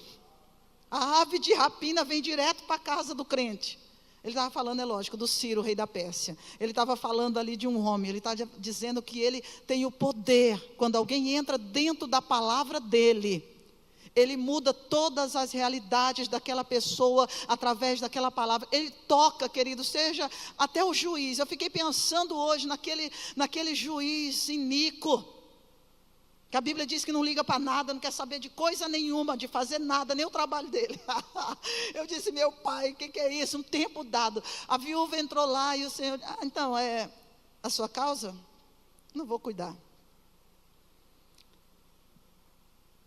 A ave de rapina vem direto para a casa do crente. Ele estava falando, é lógico, do Ciro, rei da Pérsia. Ele estava falando ali de um homem. Ele estava dizendo que ele tem o poder. Quando alguém entra dentro da palavra dele, ele muda todas as realidades daquela pessoa através daquela palavra. Ele toca, querido, seja até o juiz. Eu fiquei pensando hoje naquele juiz iníquo, que a Bíblia diz que não liga para nada, não quer saber de coisa nenhuma, de fazer nada, nem o trabalho dele. Eu disse, meu pai, o que é isso? Um tempo dado. A viúva entrou lá e o Senhor, então, é a sua causa? Não vou cuidar.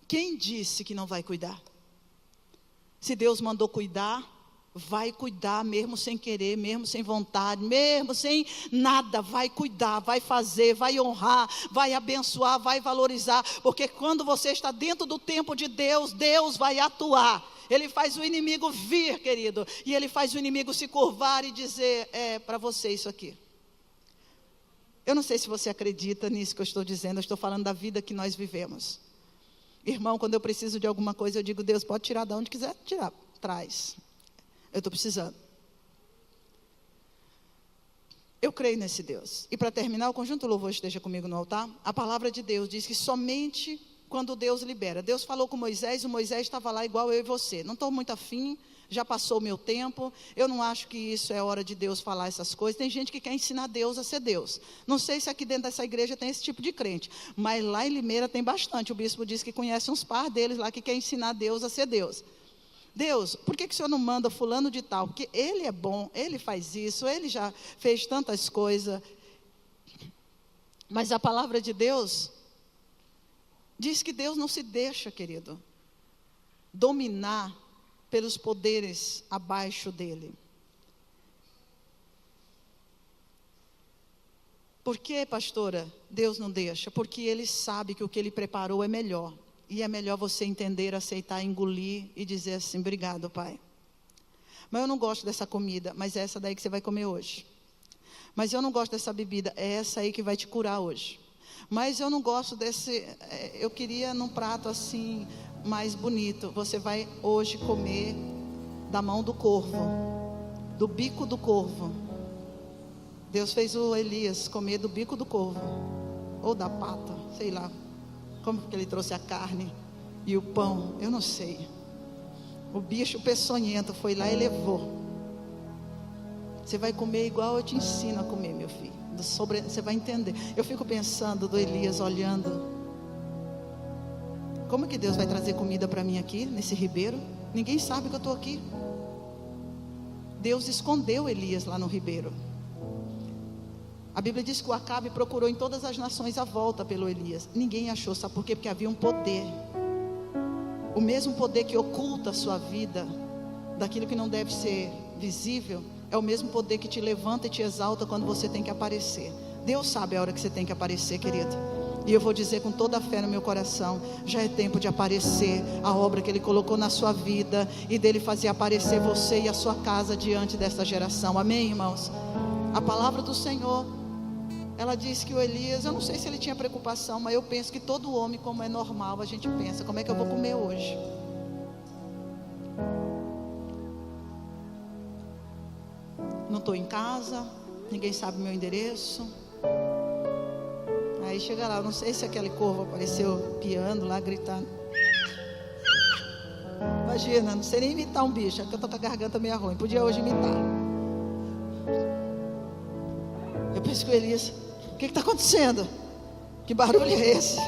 Quem disse que não vai cuidar? Se Deus mandou cuidar, vai cuidar mesmo sem querer, mesmo sem vontade, mesmo sem nada, vai cuidar, vai fazer, vai honrar, vai abençoar, vai valorizar, porque quando você está dentro do tempo de Deus, Deus vai atuar. Ele faz o inimigo vir, querido, e ele faz o inimigo se curvar e dizer, para você isso aqui. Eu não sei se você acredita nisso que eu estou dizendo, eu estou falando da vida que nós vivemos. Irmão, quando eu preciso de alguma coisa, eu digo, Deus, pode tirar de onde quiser tirar, traz. Eu estou precisando. Eu creio nesse Deus. E para terminar, o conjunto louvor esteja comigo no altar. A palavra de Deus diz que somente quando Deus libera. Deus falou com Moisés, o Moisés estava lá igual eu e você. Não estou muito afim, já passou o meu tempo. Eu não acho que isso é hora de Deus falar essas coisas. Tem gente que quer ensinar Deus a ser Deus. Não sei se aqui dentro dessa igreja tem esse tipo de crente, mas lá em Limeira tem bastante. O bispo disse que conhece uns par deles lá que quer ensinar Deus a ser Deus. Deus, por que o Senhor não manda fulano de tal? Porque ele é bom, ele faz isso, ele já fez tantas coisas. Mas a palavra de Deus diz que Deus não se deixa, querido, dominar pelos poderes abaixo dele. Por que, pastora, Deus não deixa? Porque ele sabe que o que ele preparou é melhor. E é melhor você entender, aceitar, engolir e dizer assim, obrigado, Pai. Mas eu não gosto dessa comida, mas é essa daí que você vai comer hoje. Mas eu não gosto dessa bebida, é essa aí que vai te curar hoje. Mas eu não gosto eu queria num prato assim, mais bonito. Você vai hoje comer da mão do corvo, do bico do corvo. Deus fez o Elias comer do bico do corvo, ou da pata, sei lá. Como que ele trouxe a carne e o pão, eu não sei. O bicho peçonhento foi lá e levou. Você vai comer igual eu te ensino a comer, meu filho. Você vai entender. Eu fico pensando do Elias olhando. Como que Deus vai trazer comida para mim aqui, nesse ribeiro? Ninguém sabe que eu estou aqui. Deus escondeu Elias lá no ribeiro. A Bíblia diz que o Acabe procurou em todas as nações a volta pelo Elias. Ninguém achou, sabe por quê? Porque havia um poder. O mesmo poder que oculta a sua vida daquilo que não deve ser visível, é o mesmo poder que te levanta e te exalta quando você tem que aparecer. Deus sabe a hora que você tem que aparecer, querido. E eu vou dizer com toda a fé no meu coração: já é tempo de aparecer a obra que Ele colocou na sua vida, e dele fazer aparecer você e a sua casa diante dessa geração. Amém, irmãos? A palavra do Senhor, ela diz que o Elias, eu não sei se ele tinha preocupação, mas eu penso que todo homem, como é normal, a gente pensa: como é que eu vou comer hoje? Não estou em casa, ninguém sabe meu endereço. Aí chega lá, eu não sei se aquele corvo apareceu piando lá, gritando. Imagina, não sei nem imitar um bicho, é que eu estou com a garganta meio ruim, podia hoje imitar. Eu penso que o Elias: o que está acontecendo? Que barulho é esse?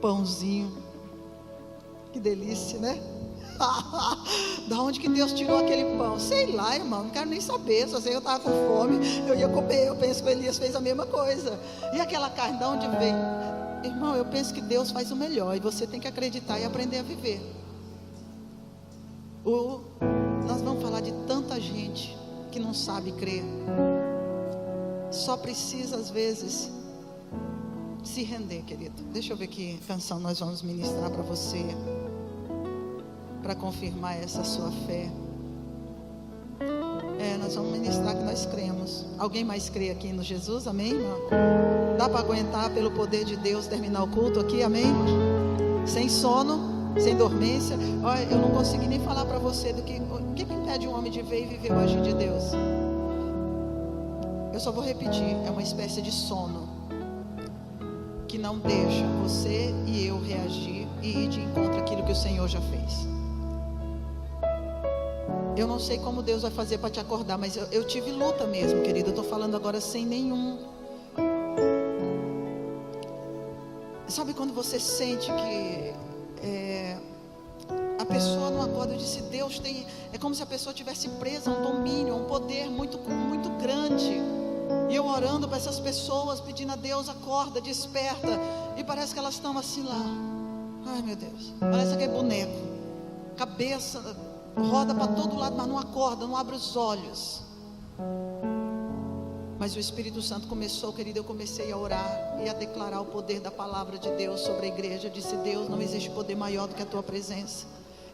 Pãozinho, que delícia, né? Da onde que Deus tirou aquele pão? Sei lá, irmão, não quero nem saber. Só sei que eu estava com fome, eu ia comer. Eu penso que o Elias fez a mesma coisa. E aquela carne, de onde veio? Irmão, eu penso que Deus faz o melhor, e você tem que acreditar e aprender a viver. Nós vamos falar de tanta gente que não sabe crer. Só precisa às vezes se render, querido. Deixa eu ver que canção nós vamos ministrar para você, para confirmar essa sua fé. Nós vamos ministrar que nós cremos. Alguém mais crê aqui no Jesus? Amém, irmão? Dá para aguentar pelo poder de Deus terminar o culto aqui? Amém? Sem sono, sem dormência. Olha, eu não consegui nem falar para você o que impede um homem de ver e viver o agir de Deus. Eu só vou repetir: é uma espécie de sono que não deixa você e eu reagir e ir de encontro àquilo que o Senhor já fez. Eu não sei como Deus vai fazer para te acordar, mas eu tive luta mesmo, querido. Eu estou falando agora sem nenhum. Sabe quando você sente que a pessoa não acorda? Eu disse: Deus tem. É como se a pessoa tivesse presa a um domínio, a um poder muito, muito grande. E eu orando para essas pessoas, pedindo a Deus: acorda, desperta. E parece que elas estão assim lá. Ai, meu Deus, parece que é boneco. Cabeça roda para todo lado, mas não acorda, não abre os olhos. Mas o Espírito Santo começou, querido, eu comecei a orar e a declarar o poder da palavra de Deus sobre a igreja. Eu disse: Deus, não existe poder maior do que a tua presença.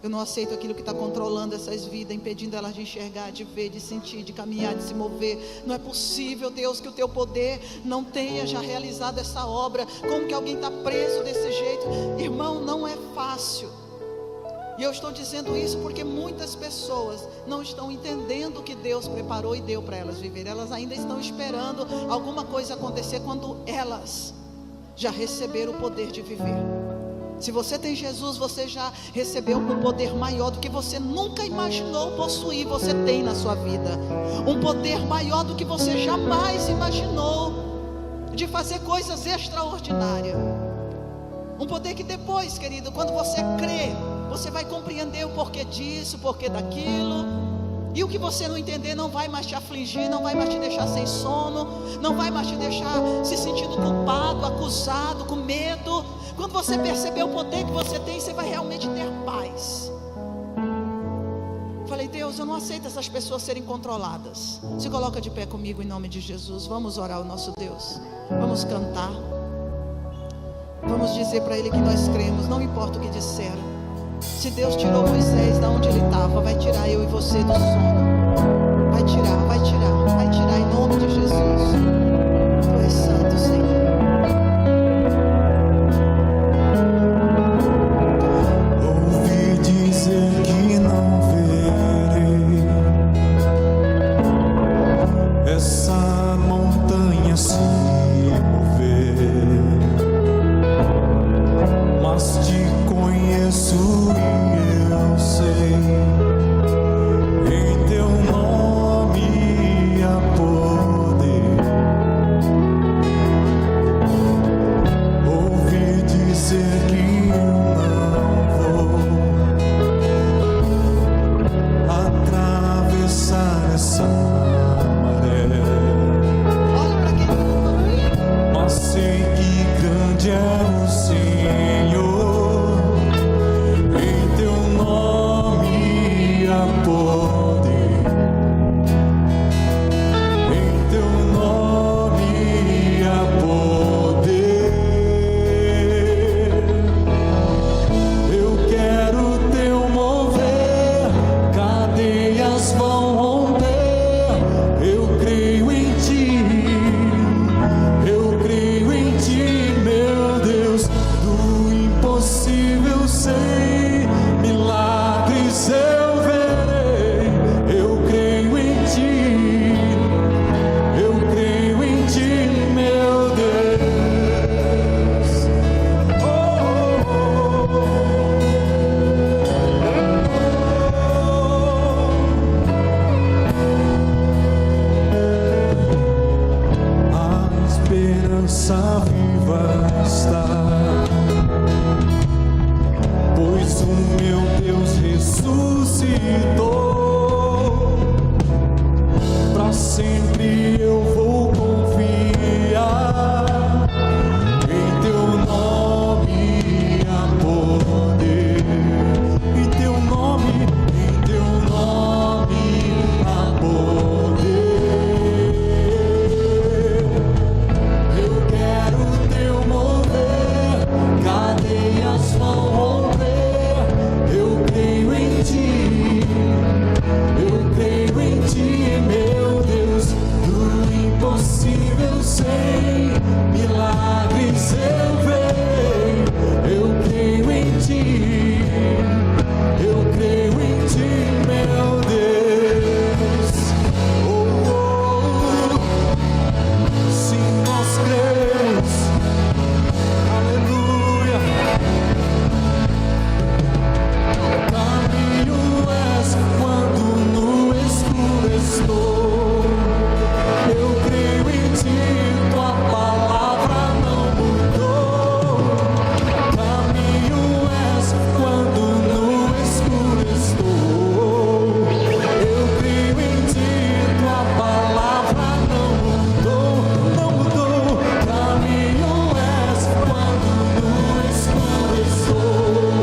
Eu não aceito aquilo que está controlando essas vidas, impedindo elas de enxergar, de ver, de sentir, de caminhar, de se mover. Não é possível, Deus, que o teu poder não tenha já realizado essa obra. Como que alguém está preso desse jeito? Irmão, não é fácil. E eu estou dizendo isso porque muitas pessoas não estão entendendo o que Deus preparou e deu para elas viver. Elas ainda estão esperando alguma coisa acontecer, quando elas já receberam o poder de viver. Se você tem Jesus, você já recebeu um poder maior do que você nunca imaginou possuir. Você tem na sua vida um poder maior do que você jamais imaginou, de fazer coisas extraordinárias. Um poder que depois, querido, quando você crê, você vai compreender o porquê disso, o porquê daquilo. E o que você não entender não vai mais te afligir, não vai mais te deixar sem sono, não vai mais te deixar se sentindo culpado, acusado, com medo. Quando você perceber o poder que você tem, você vai realmente ter paz. Falei: Deus, eu não aceito essas pessoas serem controladas. Se coloca de pé comigo em nome de Jesus. Vamos orar ao nosso Deus. Vamos cantar. Vamos dizer para Ele que nós cremos, não importa o que disseram. Se Deus tirou Moisés da onde ele estava, vai tirar eu e você do sono. Vai tirar, vai tirar, vai tirar em nome de Jesus. Tu és santo, Senhor. Ouvi dizer que não verei essa montanha se mover, mas te conheço e eu sei, em teu nome há poder. ressuscitou. Pra sempre eu vou confiar. Em teu nome há poder. Em teu nome há poder. Eu quero teu mover, cadeias vão romper. Eu creio em ti, meu Deus. Do impossível sei, milagres eu vejo. Eu creio em ti, meu Deus. Oh, oh. Sim, nós cremos. Aleluia. Caminho és quando no escuro estou. Eu creio em ti, tua palavra não mudou. Caminho és quando no escuro estou. Eu creio em ti, tua palavra não mudou, não mudou. Caminho és quando no escuro estou.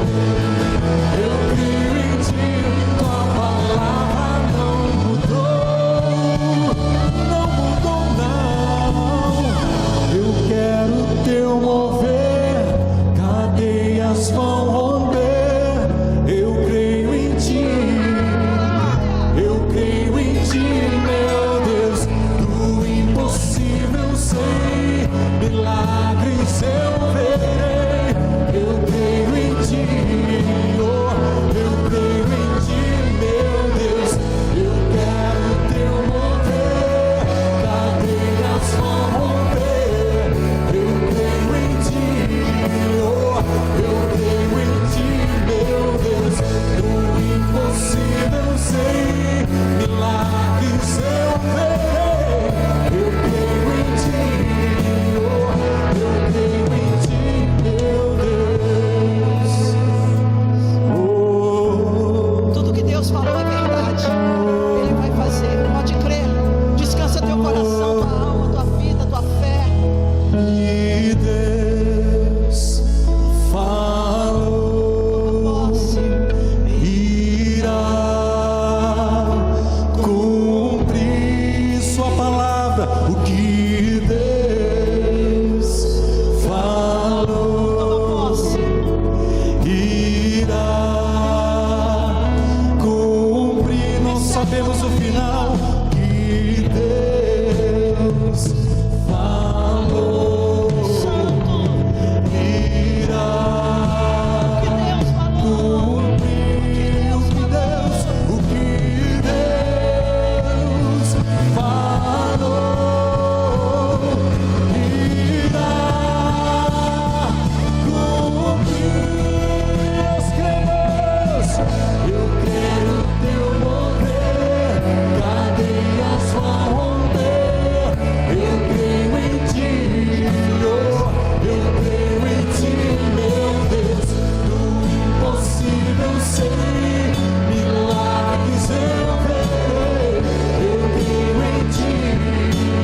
Eu creio em ti, tua palavra não mudou, não mudou não. Eu quero teu mover, cadeias vão romper. Eu creio em ti, meu Deus. Do impossível sei, milagres eu verei. Eu creio em ti, oh, eu creio em ti, meu Deus. Eu quero teu mover, cadeias vão romper. Eu creio em ti, oh, eu creio em ti, meu Deus. Do impossível sei, milagres eu verei. Eu creio em ti, oh, eu creio em ti, meu Deus. Oh, Tudo que Deus falou é verdade. Ele vai fazer. Pode crer. Descansa teu coração, tua alma, tua vida, tua fé. e Deus falou, Posse. irá cumprir sua palavra. O que Deus falou, Posse. irá cumprir. Não sabemos o final. Que Deus falou, Santo. irá Que Deus falou. cumprir. O que Deus falou, irá cumprir. Nós cremos. Eu quero teu mover, cadeias vão romper. Eu creio em ti, oh, eu creio em ti, meu Deus. Do impossível sei, milagres eu verei. Eu creio em ti,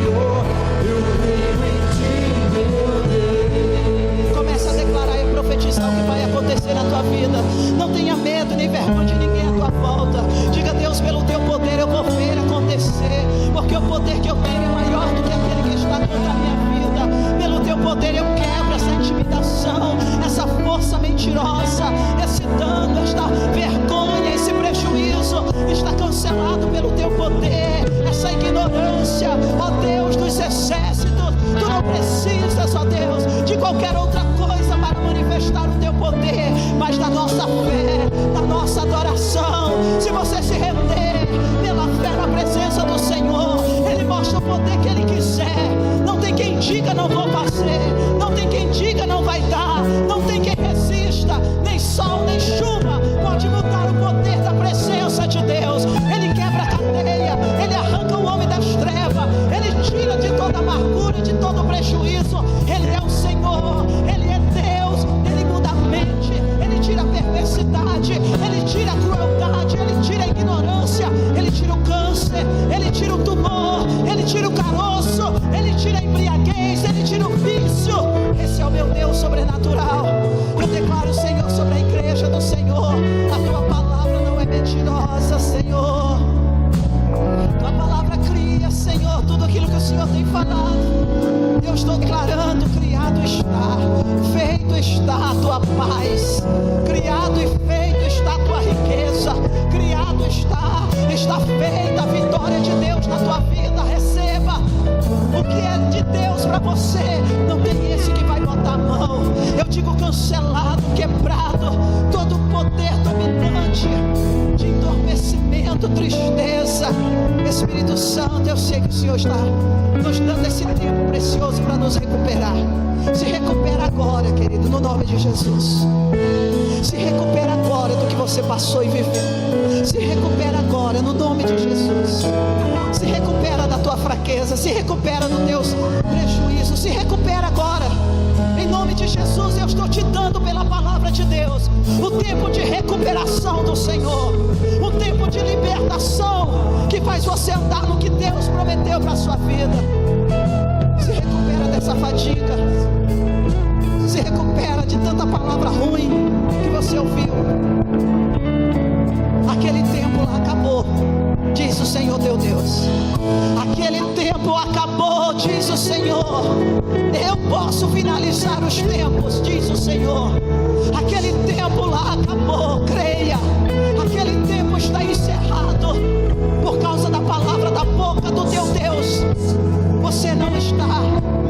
oh, eu creio em ti, meu Deus. Começa a declarar e profetizar o que vai acontecer na tua vida. Não tenha medo nem vergonha de ninguém à tua volta. Diga: Deus, pelo teu poder eu vou ver acontecer. Porque o poder que eu tenho é maior do que aquele que está contra a minha vida. Pelo teu poder eu quebro essa intimidação, essa força mentirosa, esse dano, esta vergonha, esse prejuízo está cancelado pelo teu poder. Essa ignorância, ó Deus dos exércitos, tu não precisas, ó Deus, de qualquer outra coisa para manifestar o teu poder, mas da nossa fé, da nossa adoração. Se você se render pela fé na presença do Senhor, Ele mostra o poder que Ele quiser. Não tem quem diga não vou fazer, não tem quem diga não vai dar, não tem quem resista, nem sol nem chuva pode mudar o poder da presença de Deus. Ele quebra a cadeia, Ele arranca o homem das trevas, Ele tira de toda amargura e de todo prejuízo. Ele é o Senhor, Ele é Deus, Ele muda a mente, Ele tira a perversidade, Ele tira a crueldade, Ele tira a meu Deus sobrenatural. Eu declaro, Senhor, sobre a igreja do Senhor, a tua palavra não é mentirosa, Senhor. Tua palavra cria, Senhor, tudo aquilo que o Senhor tem falado. Eu estou declarando: criado está, feito está a tua paz, criado e feito está a tua riqueza, criado está feita a vitória de Deus na tua vida. Receba o que é de Deus para você. Não tem esse que vai botar a mão. Eu digo cancelado, quebrado, todo poder dominante de entorpecimento, tristeza. Espírito Santo, eu sei que o Senhor está nos dando esse tempo precioso para nos recuperar. Se recupera agora, querido, no nome de Jesus. Se recupera agora do que você passou e viveu. Se recupera agora no nome de Jesus. Se recupera da tua fraqueza. Se recupera do teus prejuízos. Se recupera agora. Em nome de Jesus, eu estou te dando pela palavra de Deus o tempo de recuperação do Senhor, o tempo de libertação que faz você andar no que Deus prometeu para a sua vida. Se recupera dessa fadiga. Se recupera de tanta palavra ruim que você ouviu. Aquele tempo lá acabou, diz o Senhor teu Deus. Aquele tempo acabou, diz o Senhor. Eu posso finalizar os tempos, diz o Senhor. Aquele tempo lá acabou, creia. Aquele tempo está encerrado por causa da palavra da boca do teu Deus. Você não está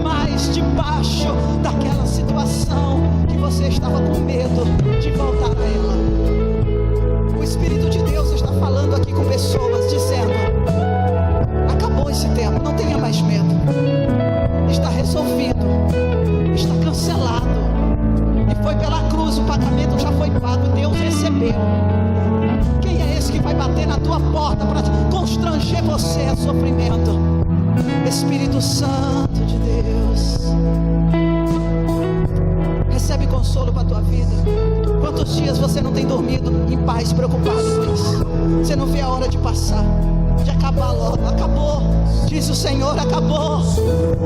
mais debaixo daquela situação que você estava com medo de voltar a ela. O Espírito de Deus está falando aqui com pessoas, dizendo: acabou esse tempo, não tenha mais medo. Está resolvido, está cancelado. E foi pela cruz, o pagamento já foi pago, Deus recebeu. Quem é esse que vai bater na tua porta para constranger você a sofrimento? Espírito Santo de Deus, recebe consolo para a tua vida. Quantos dias você não tem dormido em paz, preocupado com isso? Você não vê a hora de passar, de acabar logo. Acabou, diz o Senhor, acabou.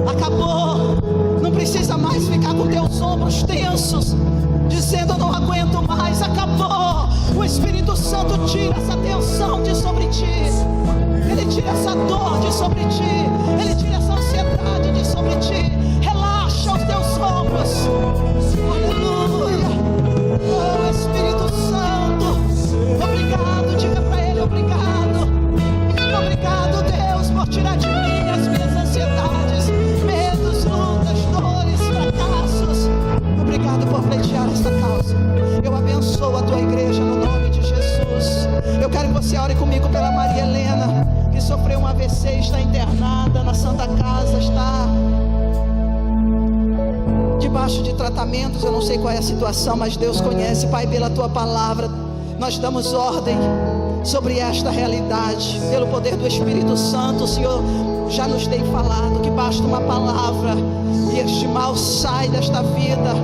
Acabou. Não precisa mais ficar com teus ombros tensos, dizendo: eu não aguento mais. Acabou. O Espírito Santo tira essa tensão de sobre ti. Ele tira essa dor de sobre ti. Ele tira essa ansiedade de sobre ti. Relaxa os teus ombros. Aleluia. Oh, Espírito Santo, obrigado. Diga para Ele: obrigado. Obrigado, Deus, por tirar de mim as minhas ansiedades, medos, lutas, dores, fracassos. Obrigado por pleitear esta causa. Eu abençoo a tua igreja no nome de Jesus. Eu quero que você ore comigo pela Maria Helena, que sofreu um AVC, está internada na Santa Casa, está debaixo de tratamentos. Eu não sei qual é a situação, mas Deus conhece. Pai, pela tua palavra, nós damos ordem sobre esta realidade, pelo poder do Espírito Santo. O Senhor já nos tem falado que basta uma palavra e este mal sai desta vida.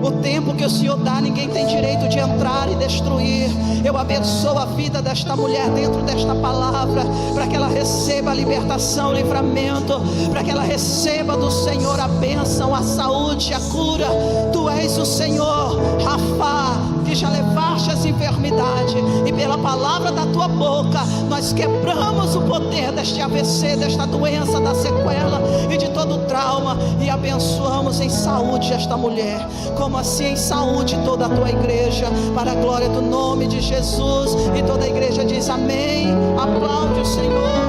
O tempo que o Senhor dá, ninguém tem direito de entrar e destruir. Eu abençoo a vida desta mulher dentro desta palavra, para que ela receba a libertação, o livramento, para que ela receba do Senhor a bênção, a saúde, a cura. Tu és o Senhor, Rafa, que já levaste essa enfermidade, e pela palavra da tua boca, nós quebramos o poder deste AVC, desta doença, da sequela e de todo o trauma, e abençoamos em saúde esta mulher, como assim em saúde toda a tua igreja, para a glória do nome de Jesus. E toda a igreja diz amém. Aplaude o Senhor.